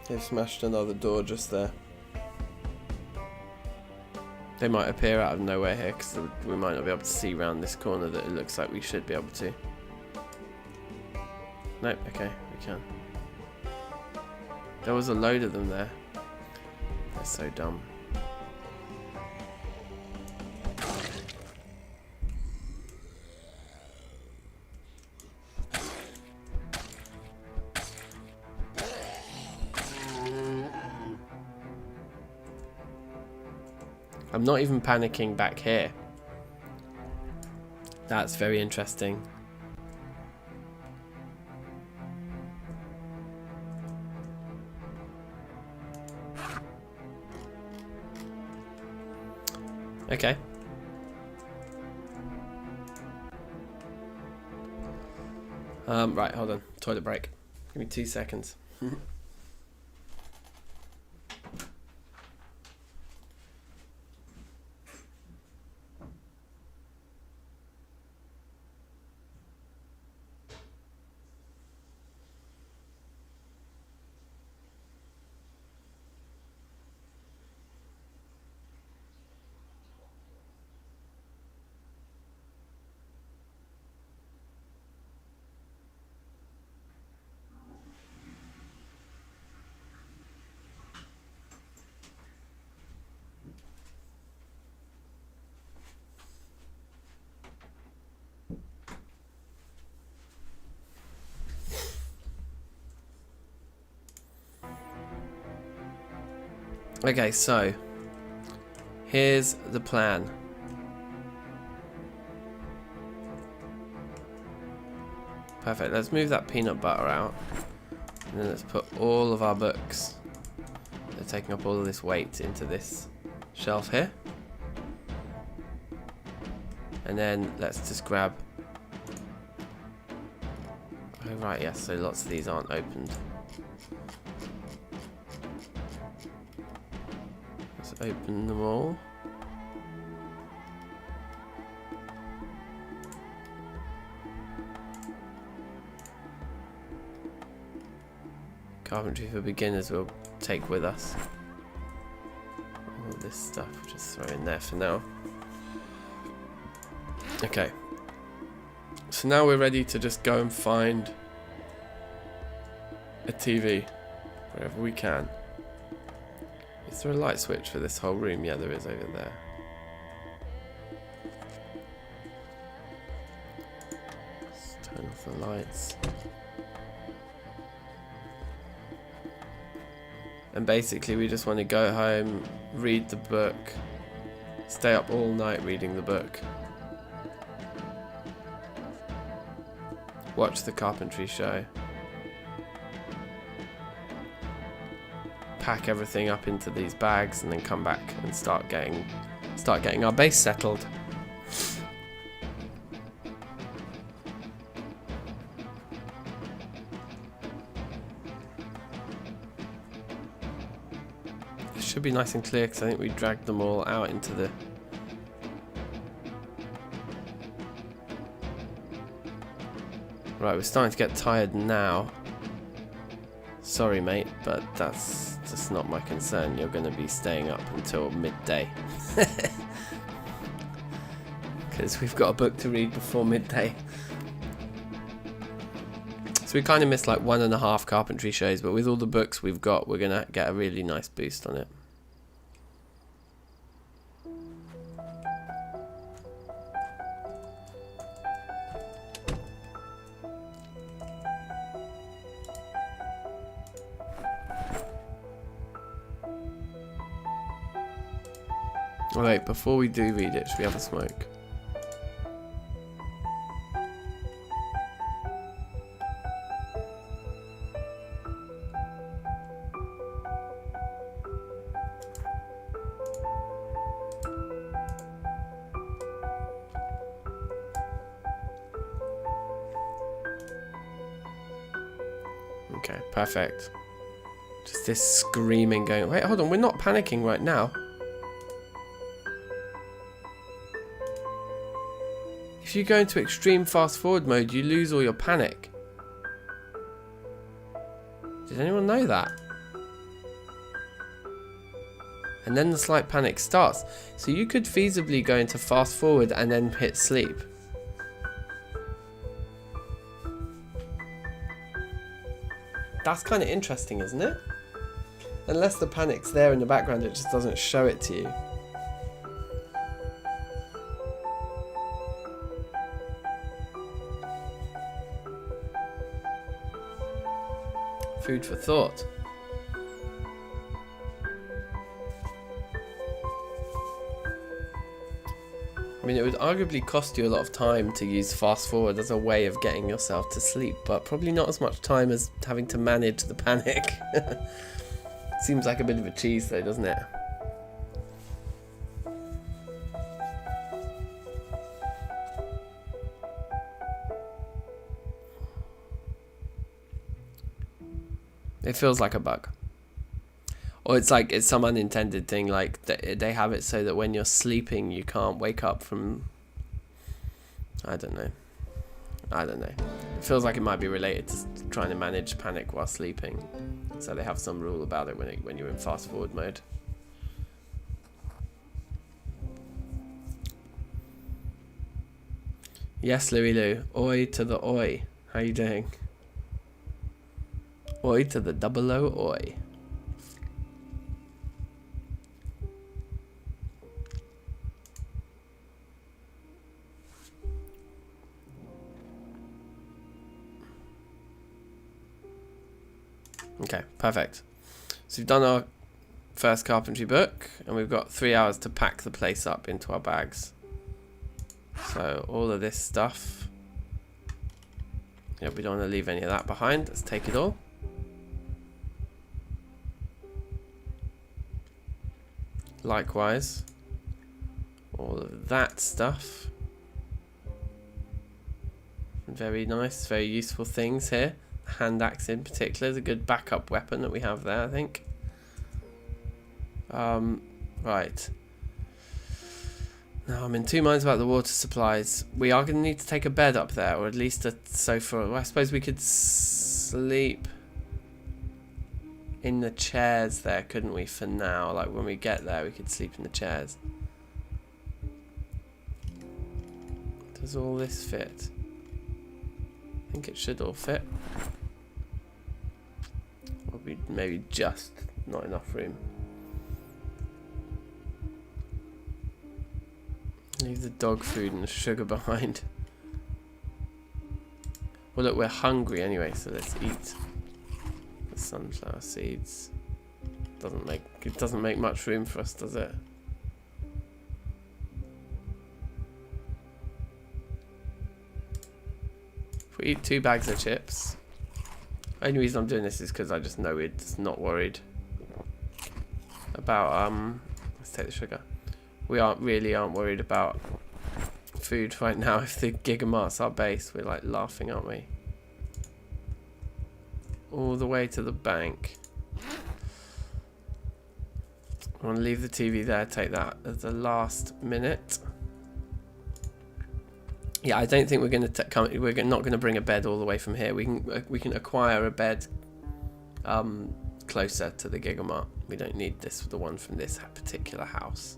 They've smashed another door just there. They might appear out of nowhere here because we might not be able to see around this corner that it looks like we should be able to. Nope, okay, we can. There was a load of them there. They're so dumb. I'm not even panicking back here. That's very interesting. Okay. Right, hold on. Toilet break. Give me 2 seconds. Okay, so here's the plan. Perfect, let's move that peanut butter out. And then let's put all of our books. They're taking up all of this weight into this shelf here. And then let's just grab... Oh right, yes, so lots of these aren't opened. Open them all. Carpentry for beginners we'll take with us. All this stuff we'll just throw in there for now. Okay. So now we're ready to just go and find a TV wherever we can. Is there a light switch for this whole room? Yeah, there is over there. Let's turn off the lights. And basically we just want to go home, read the book, stay up all night reading the book, watch the carpentry show, pack everything up into these bags, and then come back and start getting our base settled. It should be nice and clear because I think we dragged them all out into the... Right, we're starting to get tired now. Sorry, mate, but that's just not my concern. You're going to be staying up until midday. Because we've got a book to read before midday. So we kind of missed like 1.5 carpentry shows, but with all the books we've got, we're going to get a really nice boost on it. Oh, wait, before we do read it, should we have a smoke? Okay, perfect. Just this screaming going. Wait, hold on, we're not panicking right now. If you go into extreme fast forward mode, you lose all your panic. Did anyone know that? And then the slight panic starts. So you could feasibly go into fast forward and then hit sleep. That's kind of interesting, isn't it? Unless the panic's there in the background, it just doesn't show it to you. Food for thought. I mean, it would arguably cost you a lot of time to use fast forward as a way of getting yourself to sleep, but probably not as much time as having to manage the panic. Seems like a bit of a cheese though, doesn't it? It feels like a bug. Or it's like it's some unintended thing, like they have it so that when you're sleeping you can't wake up from... I don't know. It feels like it might be related to trying to manage panic while sleeping. So they have some rule about it when you're in fast forward mode. Yes, Louie Lou. Oi to the oi. How you doing? Oi to the 00 oi. Okay, perfect. So we've done our first carpentry book, and we've got 3 hours to pack the place up into our bags. So all of this stuff, yeah, we don't want to leave any of that behind. Let's take it all. Likewise, all of that stuff. Very nice, very useful things here. Hand axe in particular is a good backup weapon that we have there, I think. Right. Now I'm in two minds about the water supplies. We are going to need to take a bed up there, or at least a sofa. Well, I suppose we could sleep in the chairs there, couldn't we, for now? Like when we get there, we could sleep in the chairs. Does all this fit? I think it should all fit. Or maybe just not enough room. Leave the dog food and the sugar behind. Well, look, we're hungry anyway, so let's eat the sunflower seeds. It doesn't make much room for us, does it? If we eat 2 bags of chips. Only reason I'm doing this is because I just know it's not worried about let's take the sugar. We aren't worried about food right now. If the Gigamart's our base, we're like laughing, aren't we? All the way to the bank. I want to leave the TV there, take that as the last minute. Yeah, I don't think we're going to we're not going to bring a bed all the way from here. We can acquire a bed closer to the Gigamart. We don't need this, the one from this particular house.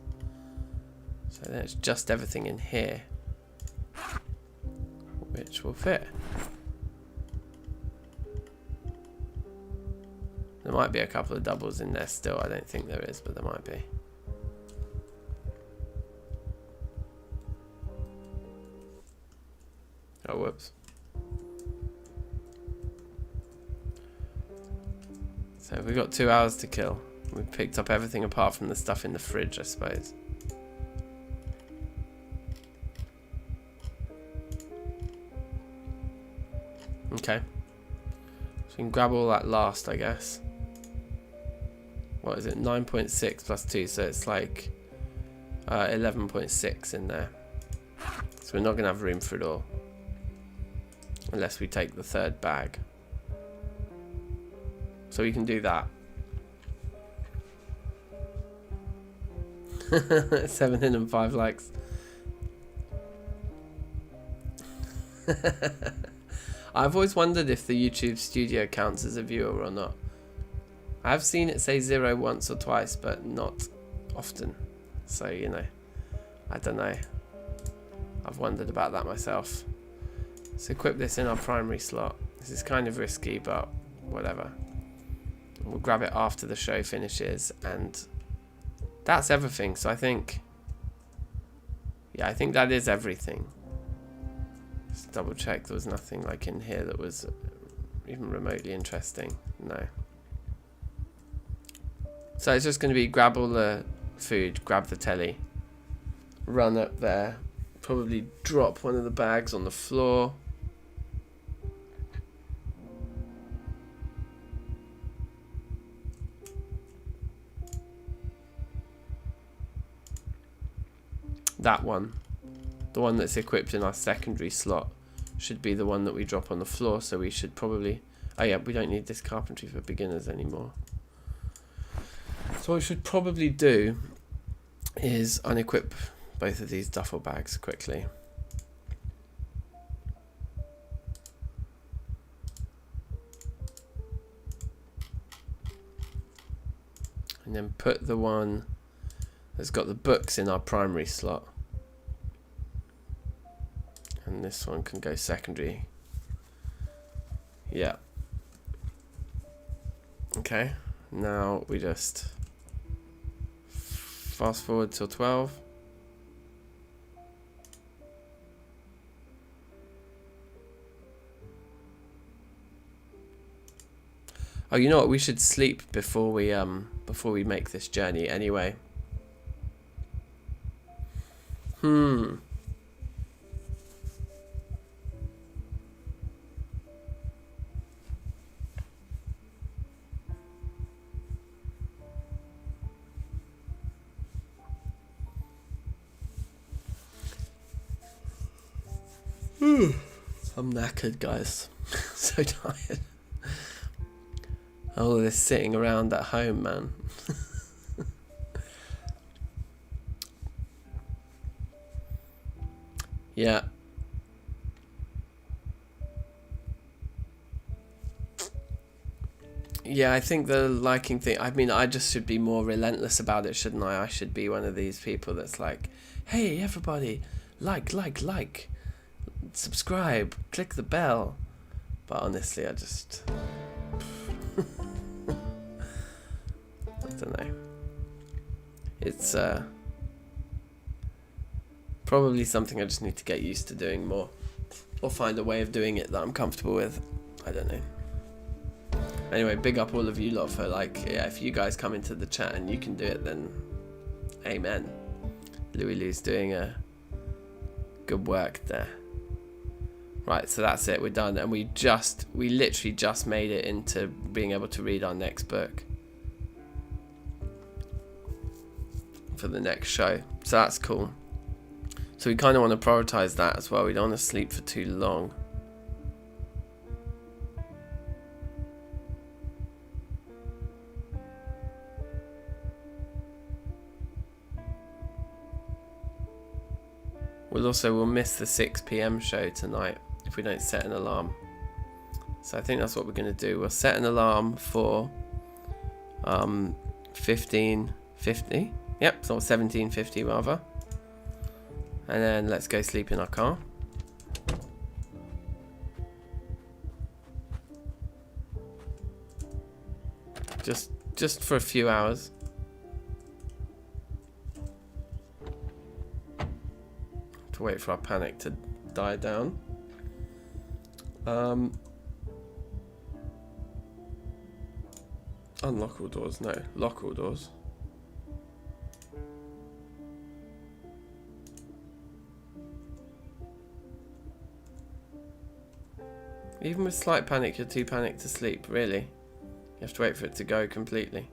So then it's just everything in here which will fit. There might be a couple of doubles in there still. I don't think there is, but there might be. Oh, whoops. So we've got 2 hours to kill. We've picked up everything apart from the stuff in the fridge, I suppose. Okay. So we can grab all that last, I guess. What is it? 9.6 plus 2, so it's like 11.6 in there. So we're not going to have room for it all. Unless we take the third bag. So we can do that. 7 in and 5 likes. I've always wondered if the YouTube studio counts as a viewer or not. I've seen it say 0 once or twice, but not often. So, you know, I don't know. I've wondered about that myself. Let's equip this in our primary slot. This is kind of risky, but whatever. We'll grab it after the show finishes, and that's everything. So I think, yeah, I think that is everything. Just double check there was nothing like in here that was even remotely interesting. No. So it's just going to be grab all the food, grab the telly, run up there, probably drop one of the bags on the floor. That one, the one that's equipped in our secondary slot, should be the one that we drop on the floor. So we should probably, oh yeah, we don't need this carpentry for beginners anymore. So what we should probably do is unequip both of these duffel bags quickly. And then put the one that's got the books in our primary slot. And this one can go secondary. Yeah. Okay. Now we just fast forward till 12. Oh, you know what? We should sleep before we make this journey anyway. I'm knackered, guys. So tired. All this sitting around at home, man. Yeah. Yeah, I think the liking thing, I mean, I just should be more relentless about it, shouldn't I? I should be one of these people that's like, hey, everybody, like, subscribe, click the bell. But honestly, I just... I don't know. It's probably something I just need to get used to doing more, or find a way of doing it that I'm comfortable with. I don't know. Anyway, big up all of you lot for, like, yeah, if you guys come into the chat and you can do it, then amen. Louis doing a good work there. Right, so that's it, we're done, and we literally just made it into being able to read our next book for the next show, so that's cool. So we kind of want to prioritize that as well. We don't want to sleep for too long. We'll miss the 6 PM show tonight if we don't set an alarm. So I think that's what we're going to do. We'll set an alarm for 15:50. Yep, so 17:50 rather. And then let's go sleep in our car. Just for a few hours. To wait for our panic to die down. Unlock all doors. No, lock all doors. Even with slight panic, you're too panicked to sleep, really. You have to wait for it to go completely.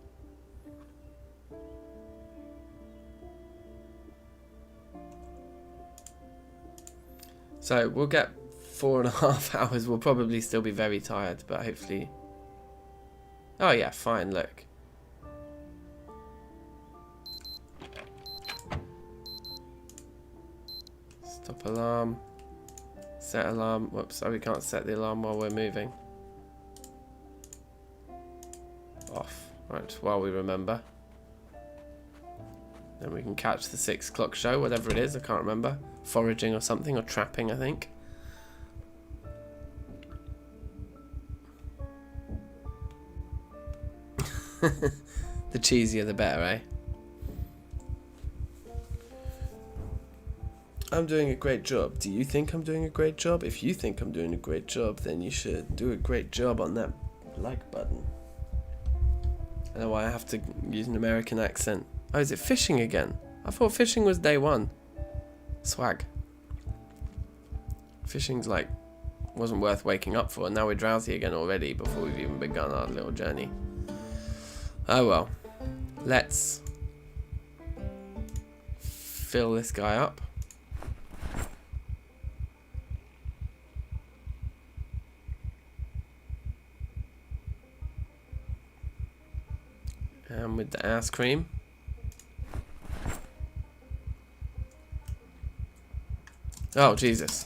So we'll get 4.5 hours. We'll probably still be very tired, but hopefully... Oh yeah, fine, look. Stop alarm. Set alarm. Whoops, oh, we can't set the alarm while we're moving. Off. Right, while we remember. Then we can catch the 6 o'clock show, whatever it is, I can't remember. Foraging or something, or trapping, I think. The cheesier the better, eh? I'm doing a great job. Do you think I'm doing a great job? If you think I'm doing a great job, then you should do a great job on that like button. I don't know why I have to use an American accent. Oh, is it fishing again? I thought fishing was day one. Swag. Fishing's like, wasn't worth waking up for, and now we're drowsy again already before we've even begun our little journey. Oh well. Let's fill this guy up. And with the ice cream. Oh, Jesus.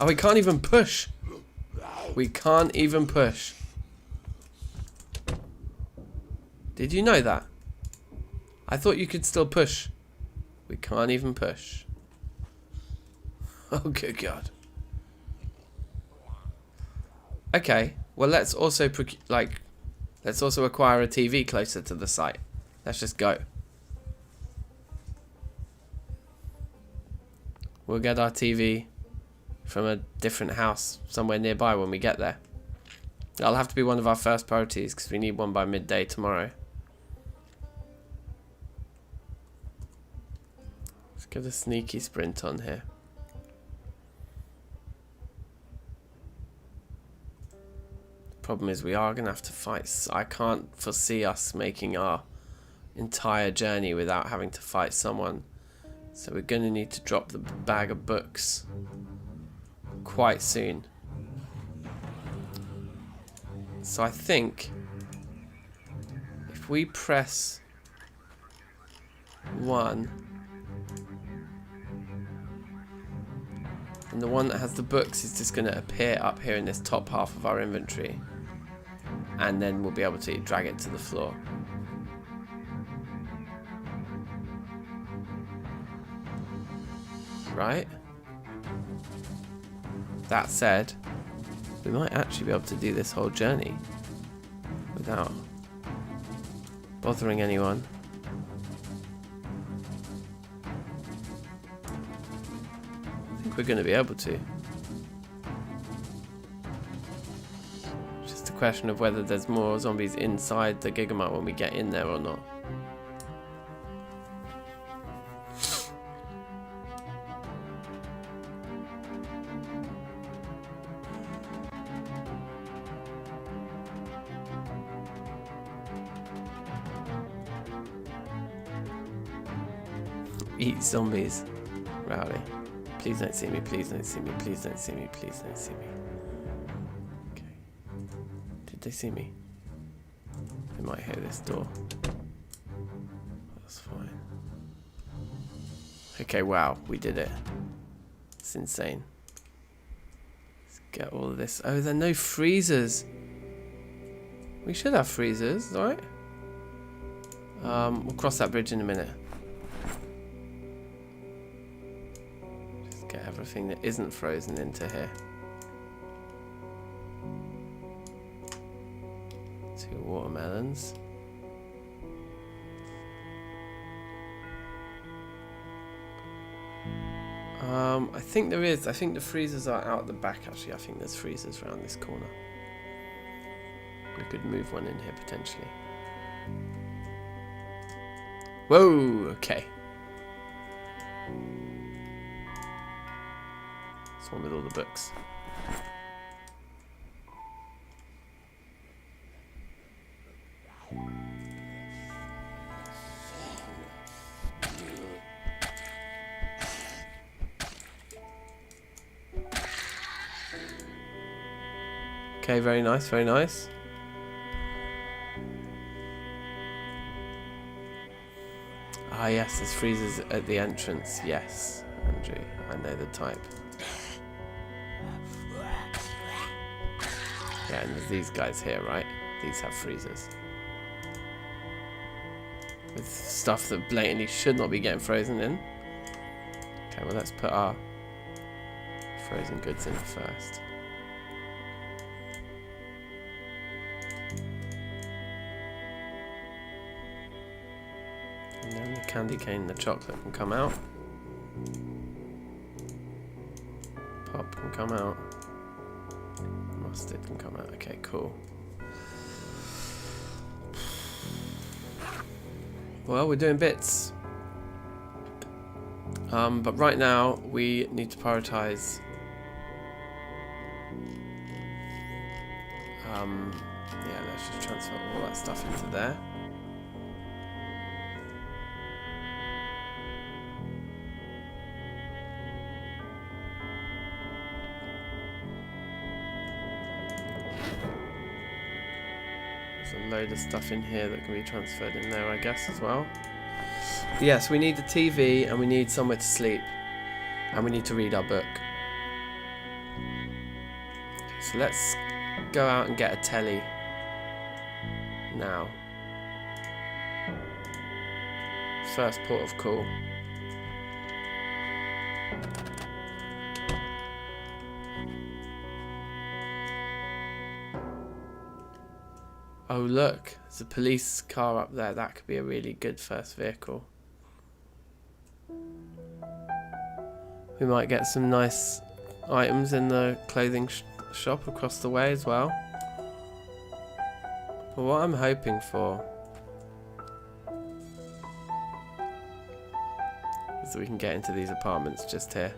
Oh, we can't even push. We can't even push. Did you know that? I thought you could still push. We can't even push. Oh, good God. Okay. Well, let's also let's also acquire a TV closer to the site. Let's just go. We'll get our TV from a different house somewhere nearby when we get there. That'll have to be one of our first priorities because we need one by midday tomorrow. Let's get a sneaky sprint on here. Problem is we are going to have to fight. I can't foresee us making our entire journey without having to fight someone. So we're going to need to drop the bag of books quite soon. So I think if we press 1, and the one that has the books is just going to appear up here in this top half of our inventory, and then we'll be able to drag it to the floor. Right? That said, we might actually be able to do this whole journey without bothering anyone. I think we're going to be able to. It's just a question of whether there's more zombies inside the Gigamart when we get in there or not. Eat zombies. Rowdy. Please don't see me, please don't see me, please don't see me, please don't see me. Okay. Did they see me? They might hear this door. That's fine. Okay, wow, we did it. It's insane. Let's get all of this. Oh, there are no freezers. We should have freezers, right? We'll cross that bridge in a minute. Just get everything that isn't frozen into here. 2 watermelons. I think there is. I think the freezers are out the back, actually. I think there's freezers around this corner. We could move one in here, potentially. Whoa, okay. This one with all the books. Okay, very nice, very nice. Ah yes, there's freezers at the entrance. Yes, Andrew, I know the type. Yeah, and there's these guys here, right? These have freezers. With stuff that blatantly should not be getting frozen in. Okay, well let's put our frozen goods in first. And then the candy cane and the chocolate can come out. Pop can come out. Mustard can come out. Okay, cool. Well, we're doing bits. But right now we need to prioritize. Yeah, let's just transfer all that stuff into there. There's a load of stuff in here that can be transferred in there, I guess, as well. Yes, we need the TV and we need somewhere to sleep. And we need to read our book. So let's go out and get a telly now. First port of call. Oh look, there's a police car up there. That could be a really good first vehicle. We might get some nice items in the clothing shop across the way as well. But what I'm hoping for is that we can get into these apartments just here.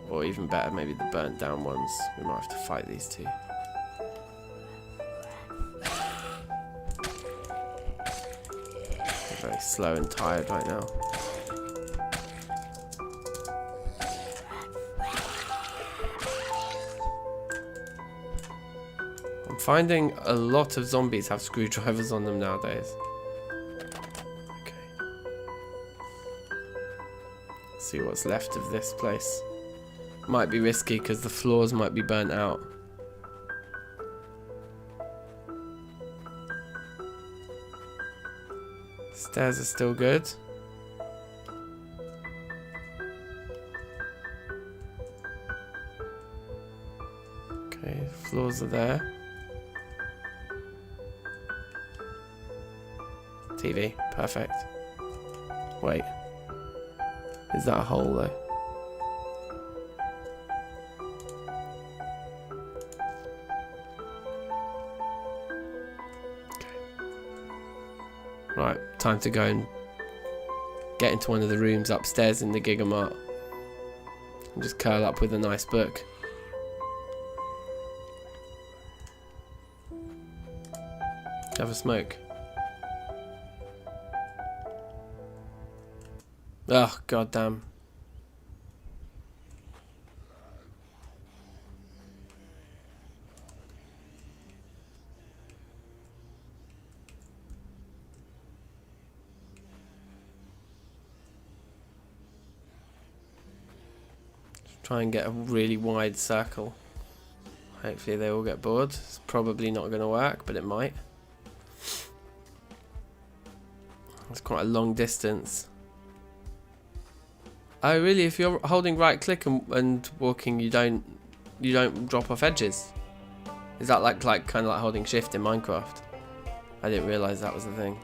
Or even better, maybe the burnt down ones. We might have to fight these two. I'm very slow and tired right now. Finding a lot of zombies have screwdrivers on them nowadays. Okay. See what's left of this place. Might be risky because the floors might be burnt out. Stairs are still good. Okay, floors are there. TV, perfect. Wait, is that a hole though? Okay. Right, time to go and get into one of the rooms upstairs in the Gigamart and just curl up with a nice book. Have a smoke. Oh, goddamn. Try and get a really wide circle. Hopefully they all get bored. It's probably not going to work, but it might. It's quite a long distance. Oh really? If you're holding right click and walking, you don't drop off edges? Is that like kind of like holding shift in Minecraft? I didn't realise that was the thing.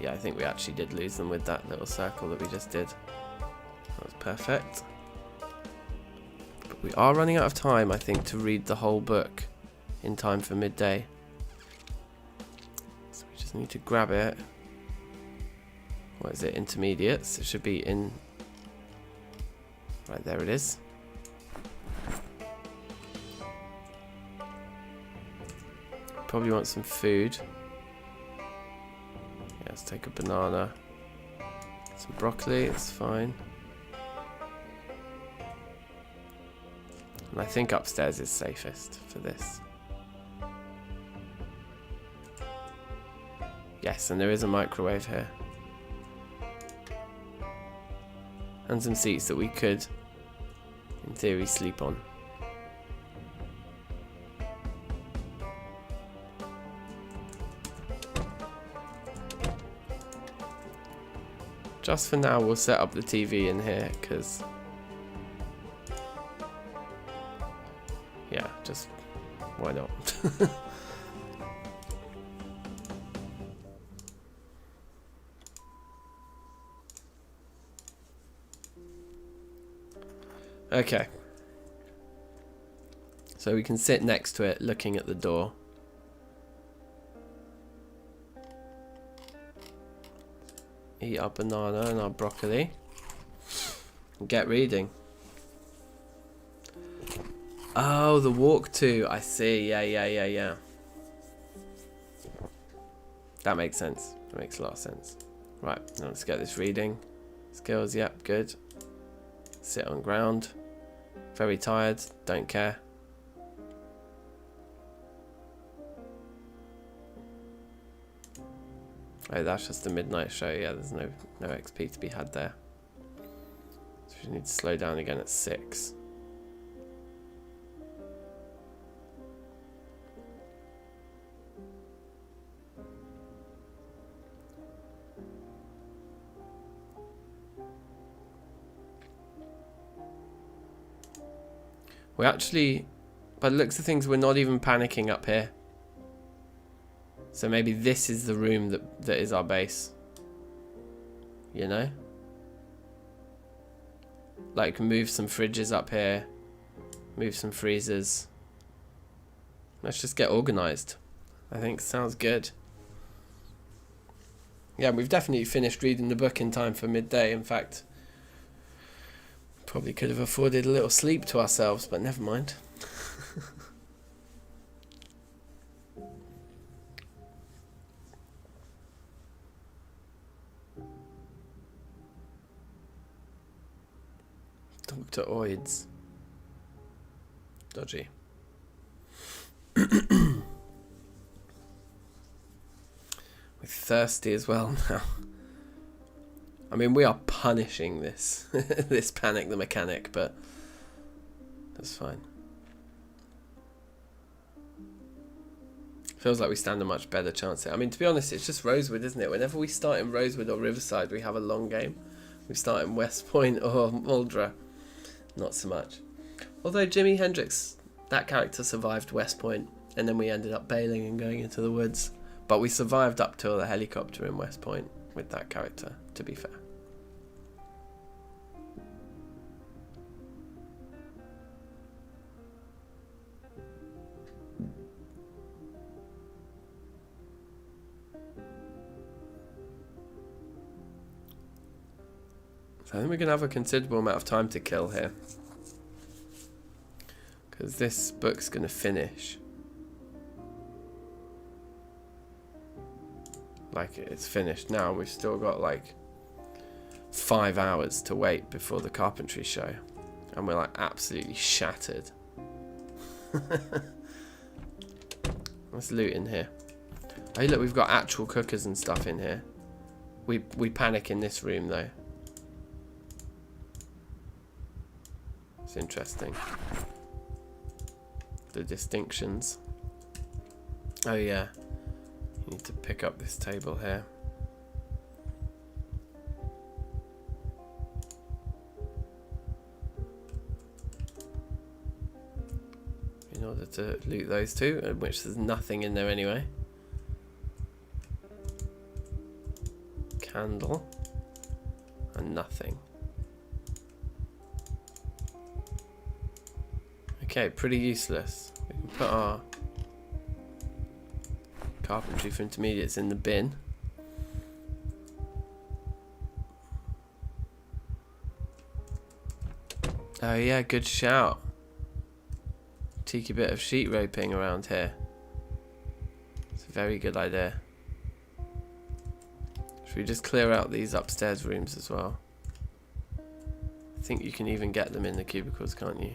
Yeah, I think we actually did lose them with that little circle that we just did. That was perfect. But we are running out of time, I think, to read the whole book in time for midday. So we just need to grab it. What is it? Intermediates. It should be in... Right, there it is. Probably want some food. Yeah, let's take a banana. Some broccoli, it's fine. And I think upstairs is safest for this. Yes, and there is a microwave here. And some seats that we could, in theory, sleep on. Just for now, we'll set up the TV in here, because... Yeah, just... Why not? Okay. So we can sit next to it, looking at the door. Eat our banana and our broccoli. And get reading. Oh, the walk to. I see. Yeah. That makes sense. That makes a lot of sense. Right, now let's get this reading. Skills, yep, good. Sit on ground. Very tired, don't care. Oh, that's just a midnight show. Yeah, there's no XP to be had there. So we need to slow down again at 6. We actually, by the looks of things, we're not even panicking up here. So maybe this is the room that is our base. You know? Like, move some fridges up here. Move some freezers. Let's just get organised. I think sounds good. Yeah, we've definitely finished reading the book in time for midday. In fact, probably could have afforded a little sleep to ourselves, but never mind. Dr. Oids. Dodgy. We're thirsty as well now. I mean, we are punishing this this Panic the Mechanic, but that's fine. Feels like we stand a much better chance here. I mean, to be honest, it's just Rosewood, isn't it? Whenever we start in Rosewood or Riverside, we have a long game. We start in West Point or Muldra, not so much. Although Jimi Hendrix, that character survived West Point, and then we ended up bailing and going into the woods. But we survived up till the helicopter in West Point with that character, to be fair. So I think we're going to have a considerable amount of time to kill here. Because this book's going to finish. Like, it's finished now. We've still got like 5 hours to wait before the carpentry show. And we're like absolutely shattered. Let's loot in here. Hey look, we've got actual cookers and stuff in here. We panic in this room though. It's interesting. The distinctions. Oh yeah, you need to pick up this table here. In order to loot those two, which there's nothing in there anyway. Candle. And nothing. Okay, pretty useless. We can put our carpentry for intermediates in the bin. Oh yeah, good shout. Cheeky bit of sheet roping around here. It's a very good idea. Should we just clear out these upstairs rooms as well? I think you can even get them in the cubicles, can't you?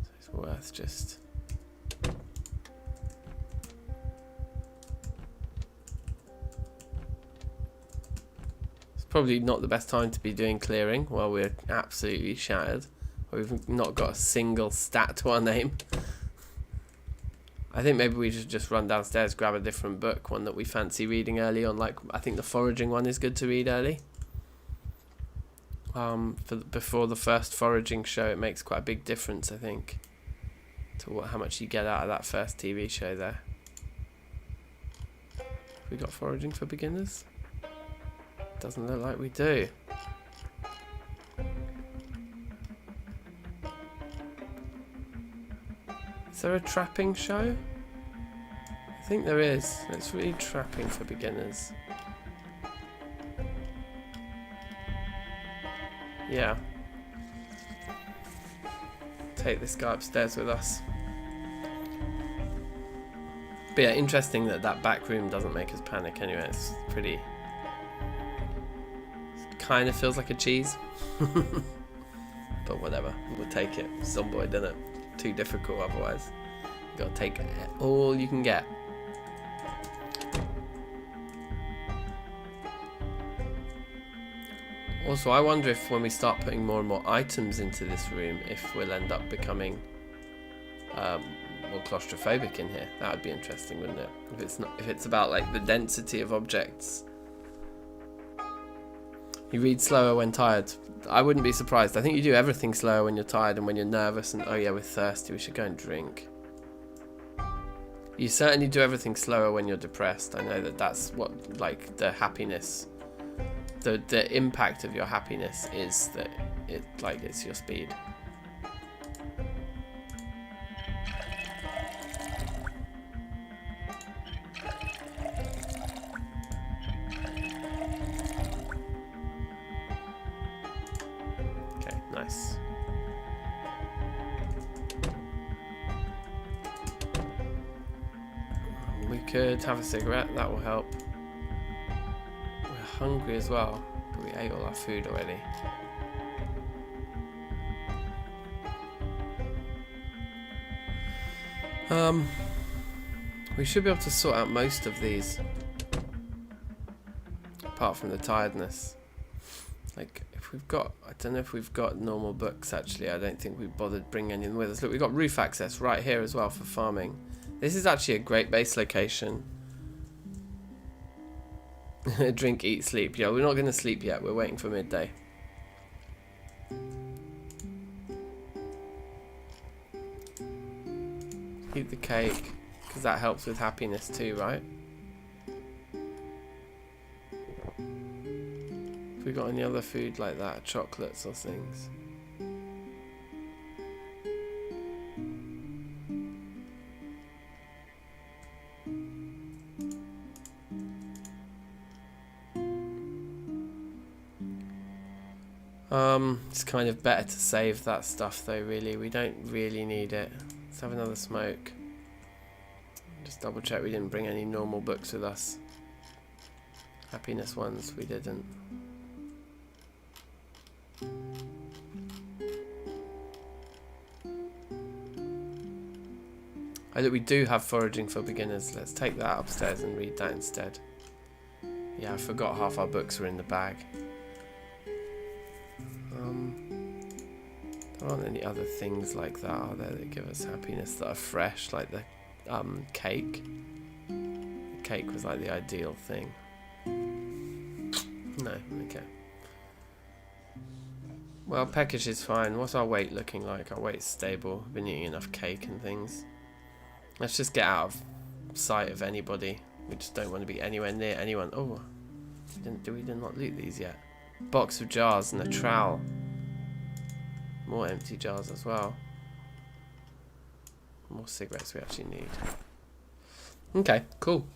So it's worth just... It's probably not the best time to be doing clearing while we're absolutely shattered. We've not got a single stat to our name. I think maybe we should just run downstairs, grab a different book, one that we fancy reading early on. Like, I think the foraging one is good to read early. Before the first foraging show, it makes quite a big difference, I think, to how much you get out of that first TV show there. Have we got foraging for beginners? Doesn't look like we do. Is there a trapping show? I think there is. Let's read trapping for beginners. Yeah. Take this guy upstairs with us. But yeah, interesting that that back room doesn't make us panic anyway. It's pretty... It kind of feels like a cheese. But whatever, we'll take it. Zomboid, isn't it? Too difficult otherwise. You gotta take all you can get. Also, I wonder if when we start putting more and more items into this room, if we'll end up becoming more claustrophobic in here. That would be interesting, wouldn't it? If it's about like the density of objects. You read slower when tired. I wouldn't be surprised. I think you do everything slower when you're tired and when you're nervous and, oh yeah, we're thirsty, we should go and drink. You certainly do everything slower when you're depressed. I know that that's what, like, the happiness, the impact of your happiness is that it's your speed. Nice. We could have a cigarette, that will help. We're hungry as well, but we ate all our food already. We should be able to sort out most of these, apart from the tiredness. Like, if we've got, I don't know if we've got normal books actually. I don't think we bothered bringing any with us. Look, we've got roof access right here as well for farming. This is actually a great base location. Drink, eat, sleep. Yeah, we're not going to sleep yet. We're waiting for midday. Eat the cake, because that helps with happiness too, right? Have we got any other food like that? Chocolates or things? It's kind of better to save that stuff though, really. We don't really need it. Let's have another smoke. Just double check we didn't bring any normal books with us. Happiness ones, we didn't. Oh, look, we do have foraging for beginners. Let's take that upstairs and read that instead. Yeah, I forgot half our books were in the bag. There aren't any other things like that, are there, that give us happiness that are fresh, like the cake. The cake was like the ideal thing. No, okay. Well, peckish is fine. What's our weight looking like? Our weight's stable. We've been eating enough cake and things. Let's just get out of sight of anybody. We just don't want to be anywhere near anyone. Oh, we did not loot these yet. Box of jars and a trowel. More empty jars as well. More cigarettes we actually need. Okay, cool.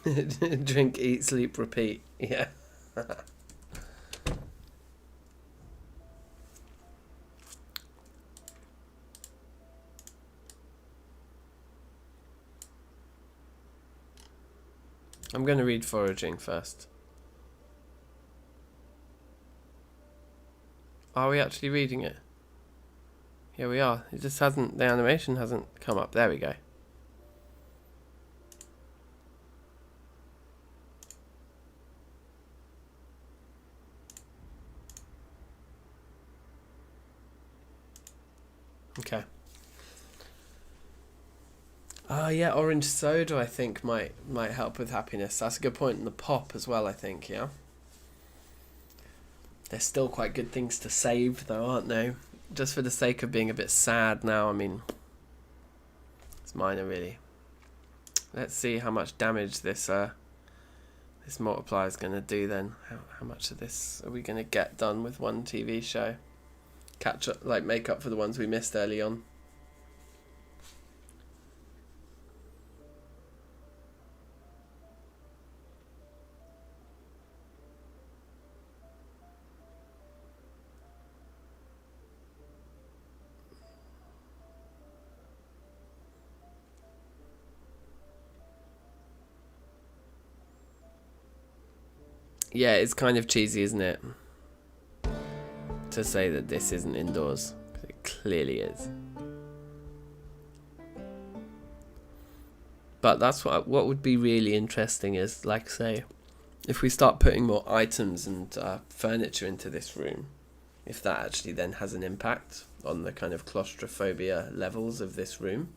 Drink, eat, sleep, repeat. Yeah. I'm going to read foraging first. Are we actually reading it? Yeah, we are. It just hasn't, the animation hasn't come up. There we go. Okay. Yeah, orange soda I think might help with happiness. That's a good point. And the pop as well, I think, yeah. They're still quite good things to save though, aren't they? Just for the sake of being a bit sad now, I mean, it's minor really. Let's see how much damage this this multiplier is going to do then. How much of this are we going to get done with one TV show? Catch up, like make up for the ones we missed early on. Yeah, it's kind of cheesy, isn't it? To say that this isn't indoors. It clearly is. But that's what would be really interesting is, like say, if we start putting more items and furniture into this room, if that actually then has an impact on the kind of claustrophobia levels of this room.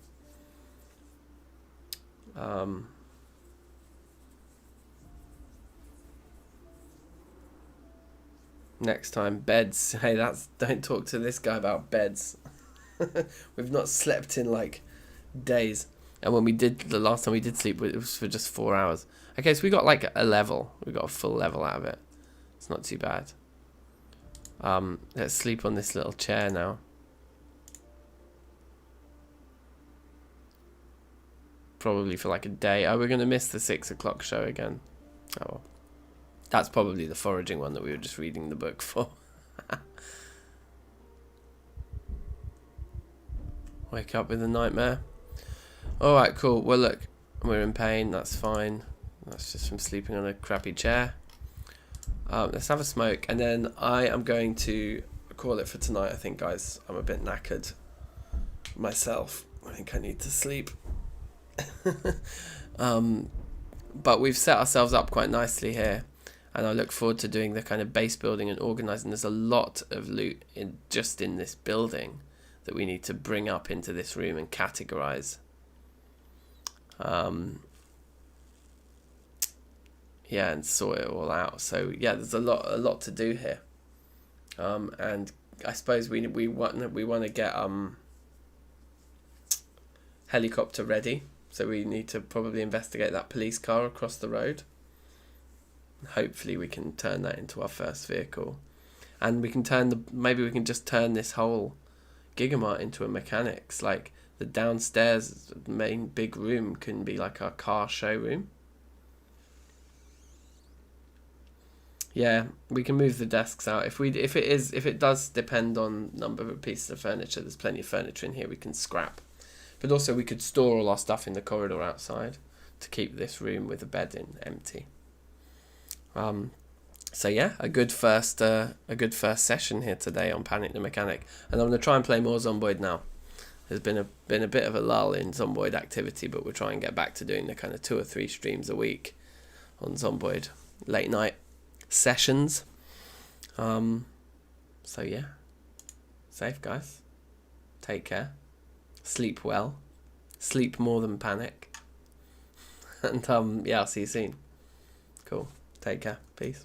Next time, beds. Hey, don't talk to this guy about beds. We've not slept in like days. And when we did, the last time we did sleep, it was for just 4 hours. Okay, so we got like a level. We got a full level out of it. It's not too bad. Let's sleep on this little chair now. Probably for like a day. Oh, we're going to miss the 6 o'clock show again. Oh well. That's probably the foraging one that we were just reading the book for. Wake up with a nightmare. Alright, cool. Well, look, we're in pain. That's fine. That's just from sleeping on a crappy chair. Let's have a smoke. And then I am going to call it for tonight, I think, guys. I'm a bit knackered myself. I think I need to sleep. But we've set ourselves up quite nicely here. And I look forward to doing the kind of base building and organising. There's a lot of loot just in this building that we need to bring up into this room and categorise. Yeah, and sort it all out. So yeah, there's a lot to do here. And I suppose we want to get helicopter ready. So we need to probably investigate that police car across the road. Hopefully we can turn that into our first vehicle, and we can maybe we can just turn this whole Gigamart into a mechanics. Like the downstairs main big room can be like our car showroom. Yeah, we can move the desks out if it does depend on number of pieces of furniture. There's plenty of furniture in here we can scrap, but also we could store all our stuff in the corridor outside to keep this room with a bed in empty. So yeah, a good first session here today on Panic the Mechanic, and I'm gonna try and play more Zomboid now. There's been a bit of a lull in Zomboid activity, but we'll try and get back to doing the kind of 2 or 3 streams a week on Zomboid late night sessions. So yeah, safe guys. Take care. Sleep well. Sleep more than panic. And yeah, I'll see you soon. Cool. Take care. Peace.